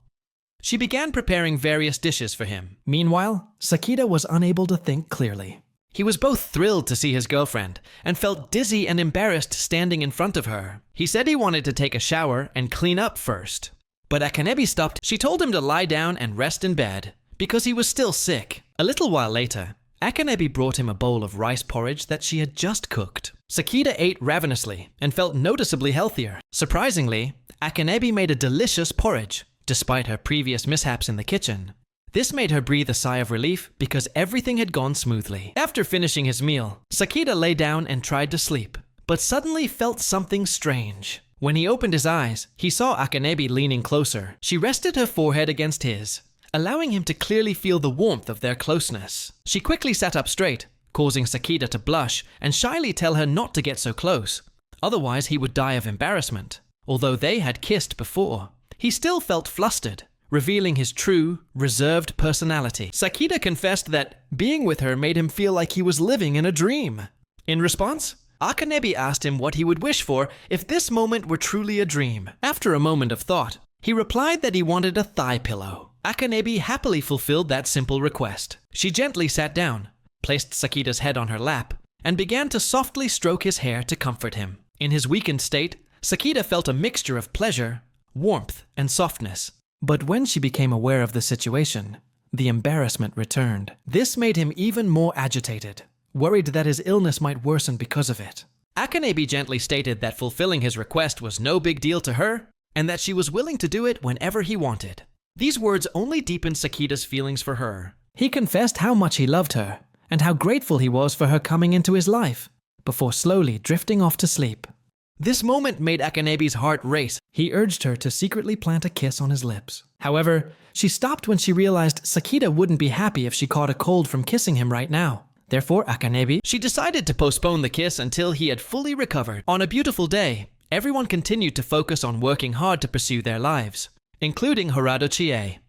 She began preparing various dishes for him. Meanwhile, Sakita was unable to think clearly. He was both thrilled to see his girlfriend and felt dizzy and embarrassed standing in front of her. He said he wanted to take a shower and clean up first. But Akane stopped. She told him to lie down and rest in bed because he was still sick. A little while later, Akane brought him a bowl of rice porridge that she had just cooked. Sakita ate ravenously and felt noticeably healthier. Surprisingly, Akane made a delicious porridge, despite her previous mishaps in the kitchen. This made her breathe a sigh of relief because everything had gone smoothly. After finishing his meal, Sakita lay down and tried to sleep, but suddenly felt something strange. When he opened his eyes, he saw Akane leaning closer. She rested her forehead against his, allowing him to clearly feel the warmth of their closeness. She quickly sat up straight, causing Sakita to blush and shyly tell her not to get so close, otherwise he would die of embarrassment. Although they had kissed before, he still felt flustered, revealing his true, reserved personality. Sakita confessed that being with her made him feel like he was living in a dream. In response, Akane asked him what he would wish for if this moment were truly a dream. After a moment of thought, he replied that he wanted a thigh pillow. Akane happily fulfilled that simple request. She gently sat down, placed Sakita's head on her lap, and began to softly stroke his hair to comfort him. In his weakened state, Sakita felt a mixture of pleasure, warmth, and softness. But when she became aware of the situation, the embarrassment returned. This made him even more agitated, worried that his illness might worsen because of it. Akane gently stated that fulfilling his request was no big deal to her, and that she was willing to do it whenever he wanted. These words only deepened Sakita's feelings for her. He confessed how much he loved her, and how grateful he was for her coming into his life, before slowly drifting off to sleep. This moment made Akane's heart race. He urged her to secretly plant a kiss on his lips. However, she stopped when she realized Sakita wouldn't be happy if she caught a cold from kissing him right now. Therefore, she decided to postpone the kiss until he had fully recovered. On a beautiful day, everyone continued to focus on working hard to pursue their lives, including Hirado Chie.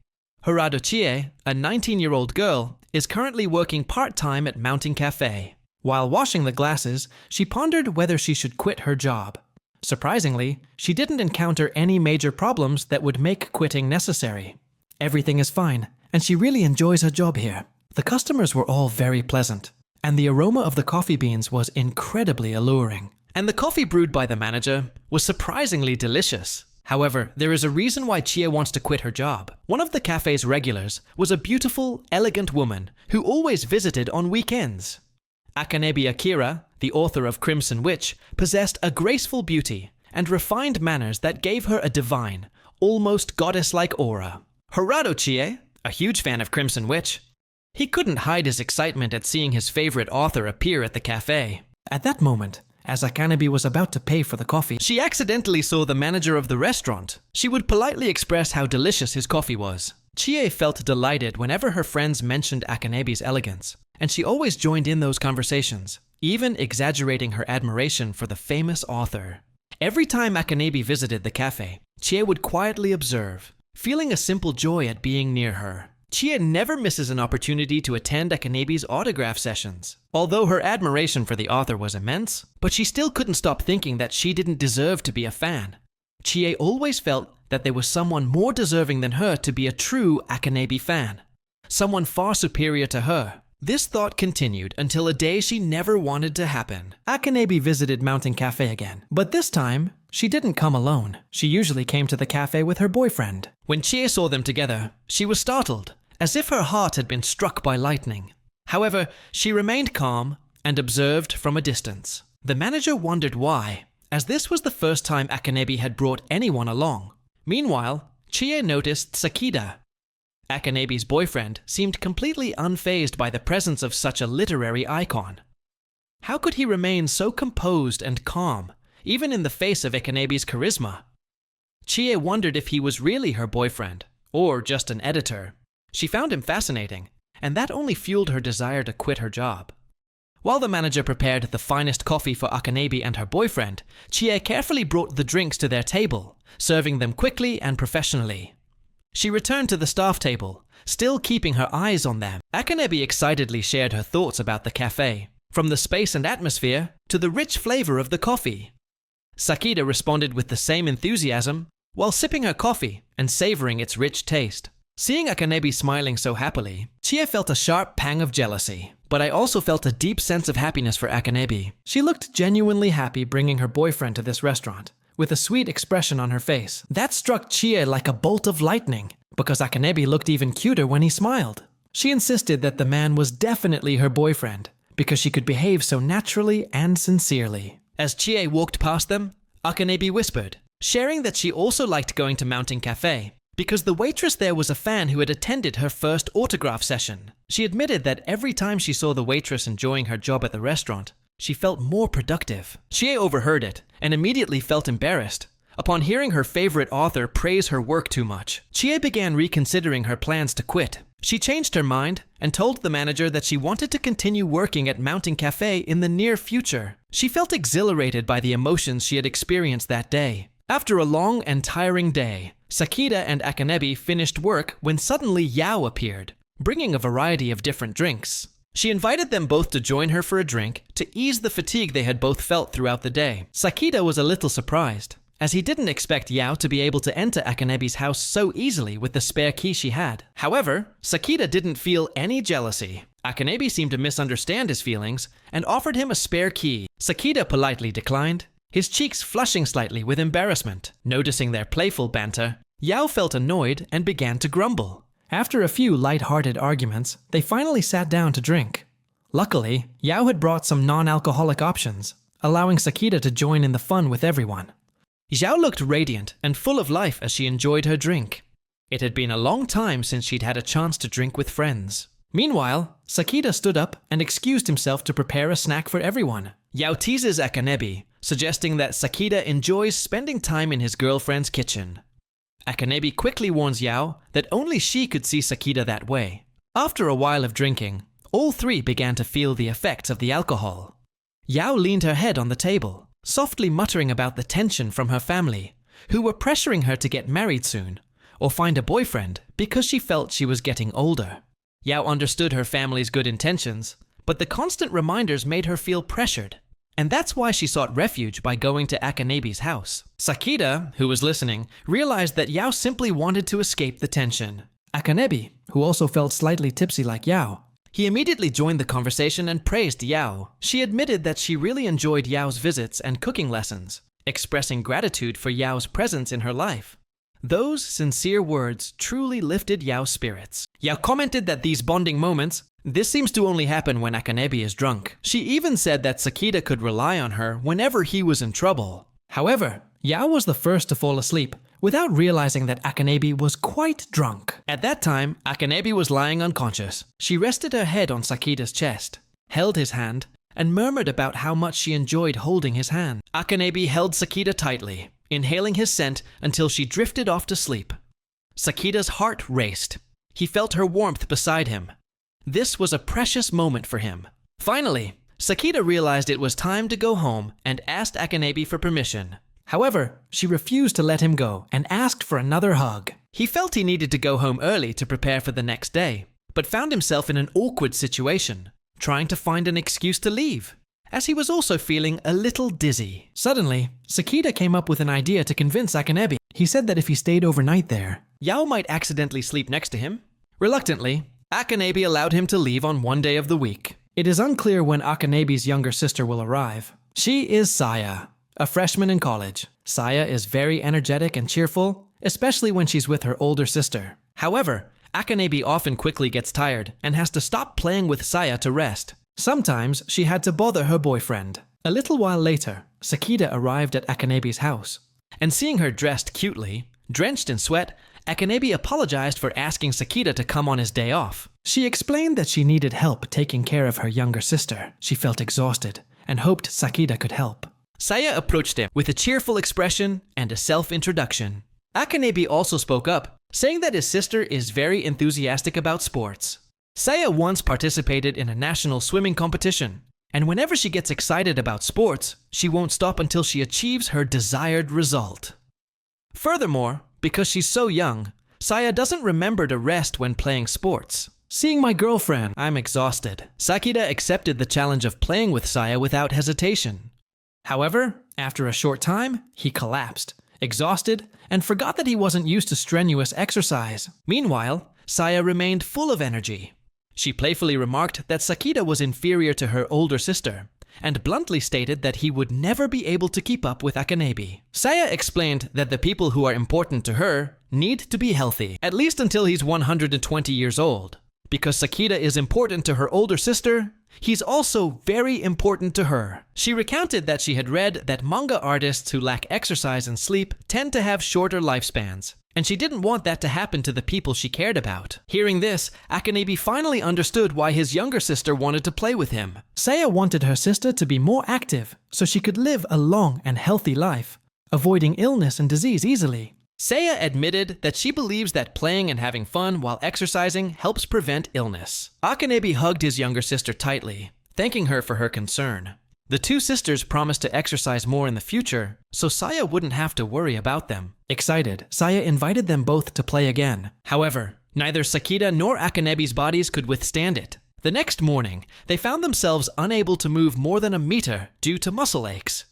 Hirado Chie, a 19-year-old girl, is currently working part-time at Mountain Cafe. While washing the glasses, she pondered whether she should quit her job. Surprisingly, she didn't encounter any major problems that would make quitting necessary. Everything is fine, and she really enjoys her job here. The customers were all very pleasant, and the aroma of the coffee beans was incredibly alluring. And the coffee brewed by the manager was surprisingly delicious. However, there is a reason why Chie wants to quit her job. One of the cafe's regulars was a beautiful, elegant woman who always visited on weekends. Akane Akira, the author of Crimson Witch, possessed a graceful beauty and refined manners that gave her a divine, almost goddess-like aura. Hirado Chie, a huge fan of Crimson Witch, he couldn't hide his excitement at seeing his favorite author appear at the cafe. At that moment, as Akane was about to pay for the coffee, she accidentally saw the manager of the restaurant. She would politely express how delicious his coffee was. Chie felt delighted whenever her friends mentioned Akane's elegance, and she always joined in those conversations, even exaggerating her admiration for the famous author. Every time Akane visited the cafe, Chie would quietly observe, feeling a simple joy at being near her. Chie never misses an opportunity to attend Akane's autograph sessions. Although her admiration for the author was immense, but she still couldn't stop thinking that she didn't deserve to be a fan. Chie always felt that there was someone more deserving than her to be a true Akane fan, someone far superior to her. This thought continued until a day she never wanted to happen. Akane visited Mountain Cafe again, but this time, she didn't come alone. She usually came to the cafe with her boyfriend. When Chie saw them together, she was startled, as if her heart had been struck by lightning. However, she remained calm and observed from a distance. The manager wondered why, as this was the first time Akane had brought anyone along. Meanwhile, Chie noticed Sakita. Akanebi's boyfriend seemed completely unfazed by the presence of such a literary icon. How could he remain so composed and calm, even in the face of Akanebi's charisma? Chie wondered if he was really her boyfriend, or just an editor. She found him fascinating, and that only fueled her desire to quit her job. While the manager prepared the finest coffee for Akanebi and her boyfriend, Chie carefully brought the drinks to their table, serving them quickly and professionally. She returned to the staff table, still keeping her eyes on them. Akanebi excitedly shared her thoughts about the cafe, from the space and atmosphere to the rich flavor of the coffee. Sakita responded with the same enthusiasm, while sipping her coffee and savoring its rich taste. Seeing Akanebi smiling so happily, Chie felt a sharp pang of jealousy, but I also felt a deep sense of happiness for Akanebi. She looked genuinely happy bringing her boyfriend to this restaurant, with a sweet expression on her face. That struck Chie like a bolt of lightning, because Akanebi looked even cuter when he smiled. She insisted that the man was definitely her boyfriend, because she could behave so naturally and sincerely. As Chie walked past them, Akanebi whispered, sharing that she also liked going to Mountain Cafe, because the waitress there was a fan who had attended her first autograph session. She admitted that every time she saw the waitress enjoying her job at the restaurant, she felt more productive. Chie overheard it and immediately felt embarrassed. Upon hearing her favorite author praise her work too much, Chie began reconsidering her plans to quit. She changed her mind and told the manager that she wanted to continue working at Mountain Cafe in the near future. She felt exhilarated by the emotions she had experienced that day. After a long and tiring day, Sakita and Akanebi finished work when suddenly Yao appeared, bringing a variety of different drinks. She invited them both to join her for a drink to ease the fatigue they had both felt throughout the day. Sakita was a little surprised, as he didn't expect Yao to be able to enter Akanebi's house so easily with the spare key she had. However, Sakita didn't feel any jealousy. Akanebi seemed to misunderstand his feelings and offered him a spare key. Sakita politely declined, his cheeks flushing slightly with embarrassment. Noticing their playful banter, Yao felt annoyed and began to grumble. After a few light-hearted arguments, they finally sat down to drink. Luckily, Yao had brought some non-alcoholic options, allowing Sakita to join in the fun with everyone. Zhao looked radiant and full of life as she enjoyed her drink. It had been a long time since she'd had a chance to drink with friends. Meanwhile, Sakita stood up and excused himself to prepare a snack for everyone. Yao teases Akanebi, suggesting that Sakita enjoys spending time in his girlfriend's kitchen. Akanebi quickly warns Yao that only she could see Sakita that way. After a while of drinking, all three began to feel the effects of the alcohol. Yao leaned her head on the table, softly muttering about the tension from her family, who were pressuring her to get married soon, or find a boyfriend because she felt she was getting older. Yao understood her family's good intentions, but the constant reminders made her feel pressured, and that's why she sought refuge by going to Akanebi's house. Sakita, who was listening, realized that Yao simply wanted to escape the tension. Akanebi, who also felt slightly tipsy like Yao, he immediately joined the conversation and praised Yao. She admitted that she really enjoyed Yao's visits and cooking lessons, expressing gratitude for Yao's presence in her life. Those sincere words truly lifted Yao's spirits. Yao commented that these bonding moments, this seems to only happen when Akanebi is drunk. She even said that Sakita could rely on her whenever he was in trouble. However, Yao was the first to fall asleep, without realizing that Akanebi was quite drunk. At that time, Akanebi was lying unconscious. She rested her head on Sakita's chest, held his hand, and murmured about how much she enjoyed holding his hand. Akanebi held Sakita tightly, inhaling his scent until she drifted off to sleep. Sakita's heart raced. He felt her warmth beside him. This was a precious moment for him. Finally, Sakita realized it was time to go home and asked Akanebi for permission. However, she refused to let him go and asked for another hug. He felt he needed to go home early to prepare for the next day, but found himself in an awkward situation, trying to find an excuse to leave, as he was also feeling a little dizzy. Suddenly, Sakita came up with an idea to convince Akanebi. He said that if he stayed overnight there, Yao might accidentally sleep next to him. Reluctantly, Akanebi allowed him to leave on one day of the week. It is unclear when Akanebi's younger sister will arrive. She is Saya, a freshman in college. Saya is very energetic and cheerful, especially when she's with her older sister. However, Akanebi often quickly gets tired and has to stop playing with Saya to rest. Sometimes she had to bother her boyfriend. A little while later, Sakita arrived at Akanebi's house, and seeing her dressed cutely, drenched in sweat, Akanebi apologized for asking Sakita to come on his day off. She explained that she needed help taking care of her younger sister. She felt exhausted and hoped Sakita could help. Saya approached him with a cheerful expression and a self-introduction. Akanebi also spoke up, saying that his sister is very enthusiastic about sports. Saya once participated in a national swimming competition, and whenever she gets excited about sports, she won't stop until she achieves her desired result. Furthermore, because she's so young, Saya doesn't remember to rest when playing sports. Seeing my girlfriend, I'm exhausted. Sakita accepted the challenge of playing with Saya without hesitation. However, after a short time, he collapsed, exhausted, and forgot that he wasn't used to strenuous exercise. Meanwhile, Saya remained full of energy. She playfully remarked that Sakita was inferior to her older sister, and bluntly stated that he would never be able to keep up with Akanebi. Saya explained that the people who are important to her need to be healthy, at least until he's 120 years old. Because Sakita is important to her older sister, he's also very important to her. She recounted that she had read that manga artists who lack exercise and sleep tend to have shorter lifespans, and she didn't want that to happen to the people she cared about. Hearing this, Akanebi finally understood why his younger sister wanted to play with him. Saya wanted her sister to be more active so she could live a long and healthy life, avoiding illness and disease easily. Saya admitted that she believes that playing and having fun while exercising helps prevent illness. Akanebi hugged his younger sister tightly, thanking her for her concern. The two sisters promised to exercise more in the future, so Saya wouldn't have to worry about them. Excited, Saya invited them both to play again. However, neither Sakita nor Akanebi's bodies could withstand it. The next morning, they found themselves unable to move more than a meter due to muscle aches.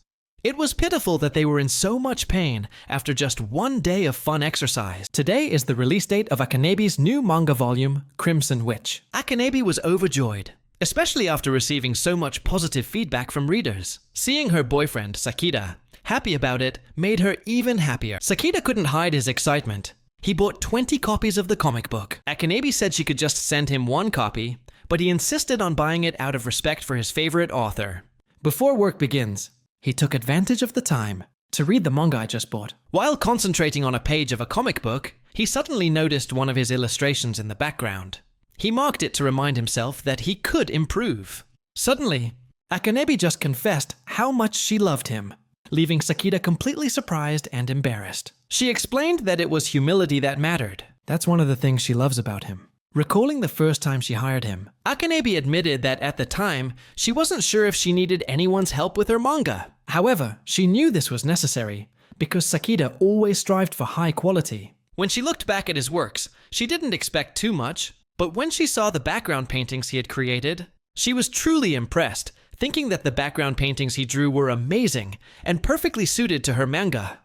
It was pitiful that they were in so much pain after just one day of fun exercise. Today is the release date of Akanebi's new manga volume, Crimson Witch. Akanebi was overjoyed, especially after receiving so much positive feedback from readers. Seeing her boyfriend, Sakita, happy about it made her even happier. Sakita couldn't hide his excitement. He bought 20 copies of the comic book. Akanebi said she could just send him one copy, but he insisted on buying it out of respect for his favorite author. Before work begins, he took advantage of the time to read the manga I just bought. While concentrating on a page of a comic book, he suddenly noticed one of his illustrations in the background. He marked it to remind himself that he could improve. Suddenly, Akanebi just confessed how much she loved him, leaving Sakita completely surprised and embarrassed. She explained that it was humility that mattered. That's one of the things she loves about him. Recalling the first time she hired him, Akanebi admitted that at the time, she wasn't sure if she needed anyone's help with her manga. However, she knew this was necessary, because Sakita always strived for high quality. When she looked back at his works, she didn't expect too much, but when she saw the background paintings he had created, she was truly impressed, thinking that the background paintings he drew were amazing and perfectly suited to her manga.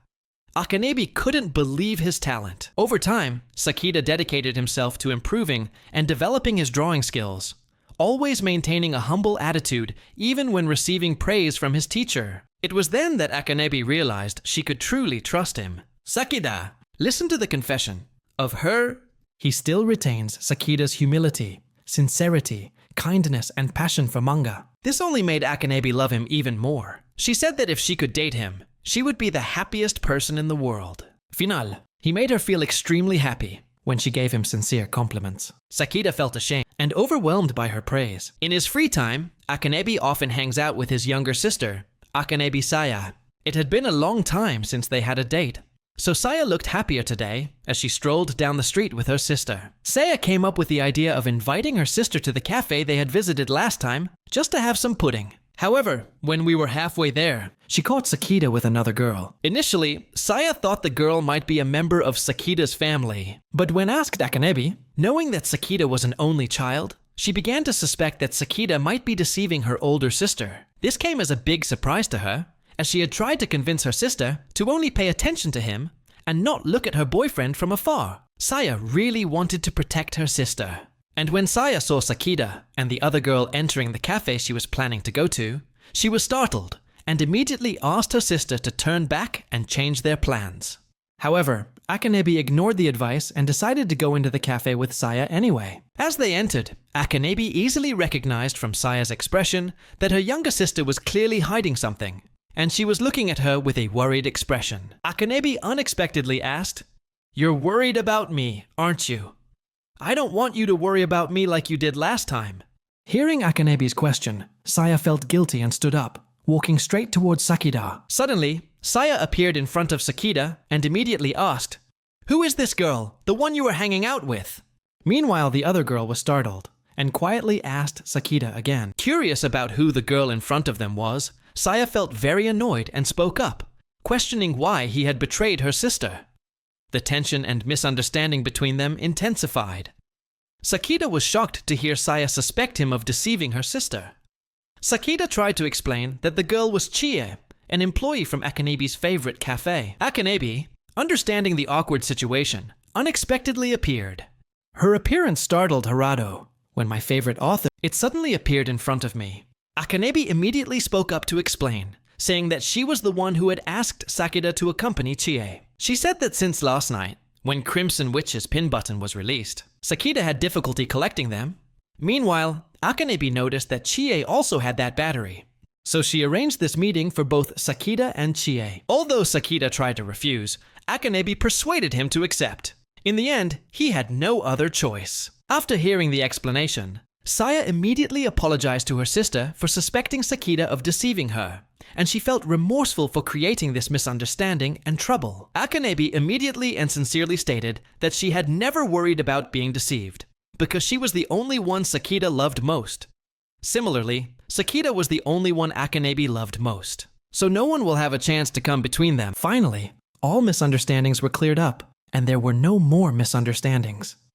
Akanebi couldn't believe his talent. Over time, Sakita dedicated himself to improving and developing his drawing skills, always maintaining a humble attitude even when receiving praise from his teacher. It was then that Akanebi realized she could truly trust him. Sakita, listen to the confession. Of her, he still retains Sakita's humility, sincerity, kindness, and passion for manga. This only made Akanebi love him even more. She said that if she could date him, she would be the happiest person in the world. Final. He made her feel extremely happy when she gave him sincere compliments. Sakita felt ashamed and overwhelmed by her praise. In his free time, Akanebi often hangs out with his younger sister, Akanebi Saya. It had been a long time since they had a date, so Saya looked happier today as she strolled down the street with her sister. Saya came up with the idea of inviting her sister to the cafe they had visited last time just to have some pudding. However, when we were halfway there, she caught Sakita with another girl. Initially, Saya thought the girl might be a member of Sakita's family. But when asked Akanebi, knowing that Sakita was an only child, she began to suspect that Sakita might be deceiving her older sister. This came as a big surprise to her, as she had tried to convince her sister to only pay attention to him and not look at her boyfriend from afar. Saya really wanted to protect her sister. And when Saya saw Sakita and the other girl entering the cafe she was planning to go to, she was startled and immediately asked her sister to turn back and change their plans. However, Akanebi ignored the advice and decided to go into the cafe with Saya anyway. As they entered, Akanebi easily recognized from Saya's expression that her younger sister was clearly hiding something, and she was looking at her with a worried expression. Akanebi unexpectedly asked, You're worried about me, aren't you? I don't want you to worry about me like you did last time. Hearing Akanebi's question, Saya felt guilty and stood up, walking straight towards Sakida. Suddenly, Saya appeared in front of Sakida and immediately asked, "Who is this girl, the one you were hanging out with?" Meanwhile, the other girl was startled and quietly asked Sakida again. Curious about who the girl in front of them was, Saya felt very annoyed and spoke up, questioning why he had betrayed her sister. The tension and misunderstanding between them intensified. Sakida was shocked to hear Saya suspect him of deceiving her sister. Sakida tried to explain that the girl was Chie, an employee from Akanebi's favorite cafe. Akanebi, understanding the awkward situation, unexpectedly appeared. Her appearance startled Harado. When my favorite author, it suddenly appeared in front of me. Akanebi immediately spoke up to explain, saying that she was the one who had asked Sakida to accompany Chie. She said that since last night, when Crimson Witch's pin button was released, Sakida had difficulty collecting them. Meanwhile, Akanebi noticed that Chie also had that battery. So she arranged this meeting for both Sakida and Chie. Although Sakida tried to refuse, Akanebi persuaded him to accept. In the end, he had no other choice. After hearing the explanation, Saya immediately apologized to her sister for suspecting Sakida of deceiving her, and she felt remorseful for creating this misunderstanding and trouble. Akanebi immediately and sincerely stated that she had never worried about being deceived, because she was the only one Sakida loved most. Similarly, Sakida was the only one Akanebi loved most, so no one will have a chance to come between them. Finally, all misunderstandings were cleared up, and there were no more misunderstandings.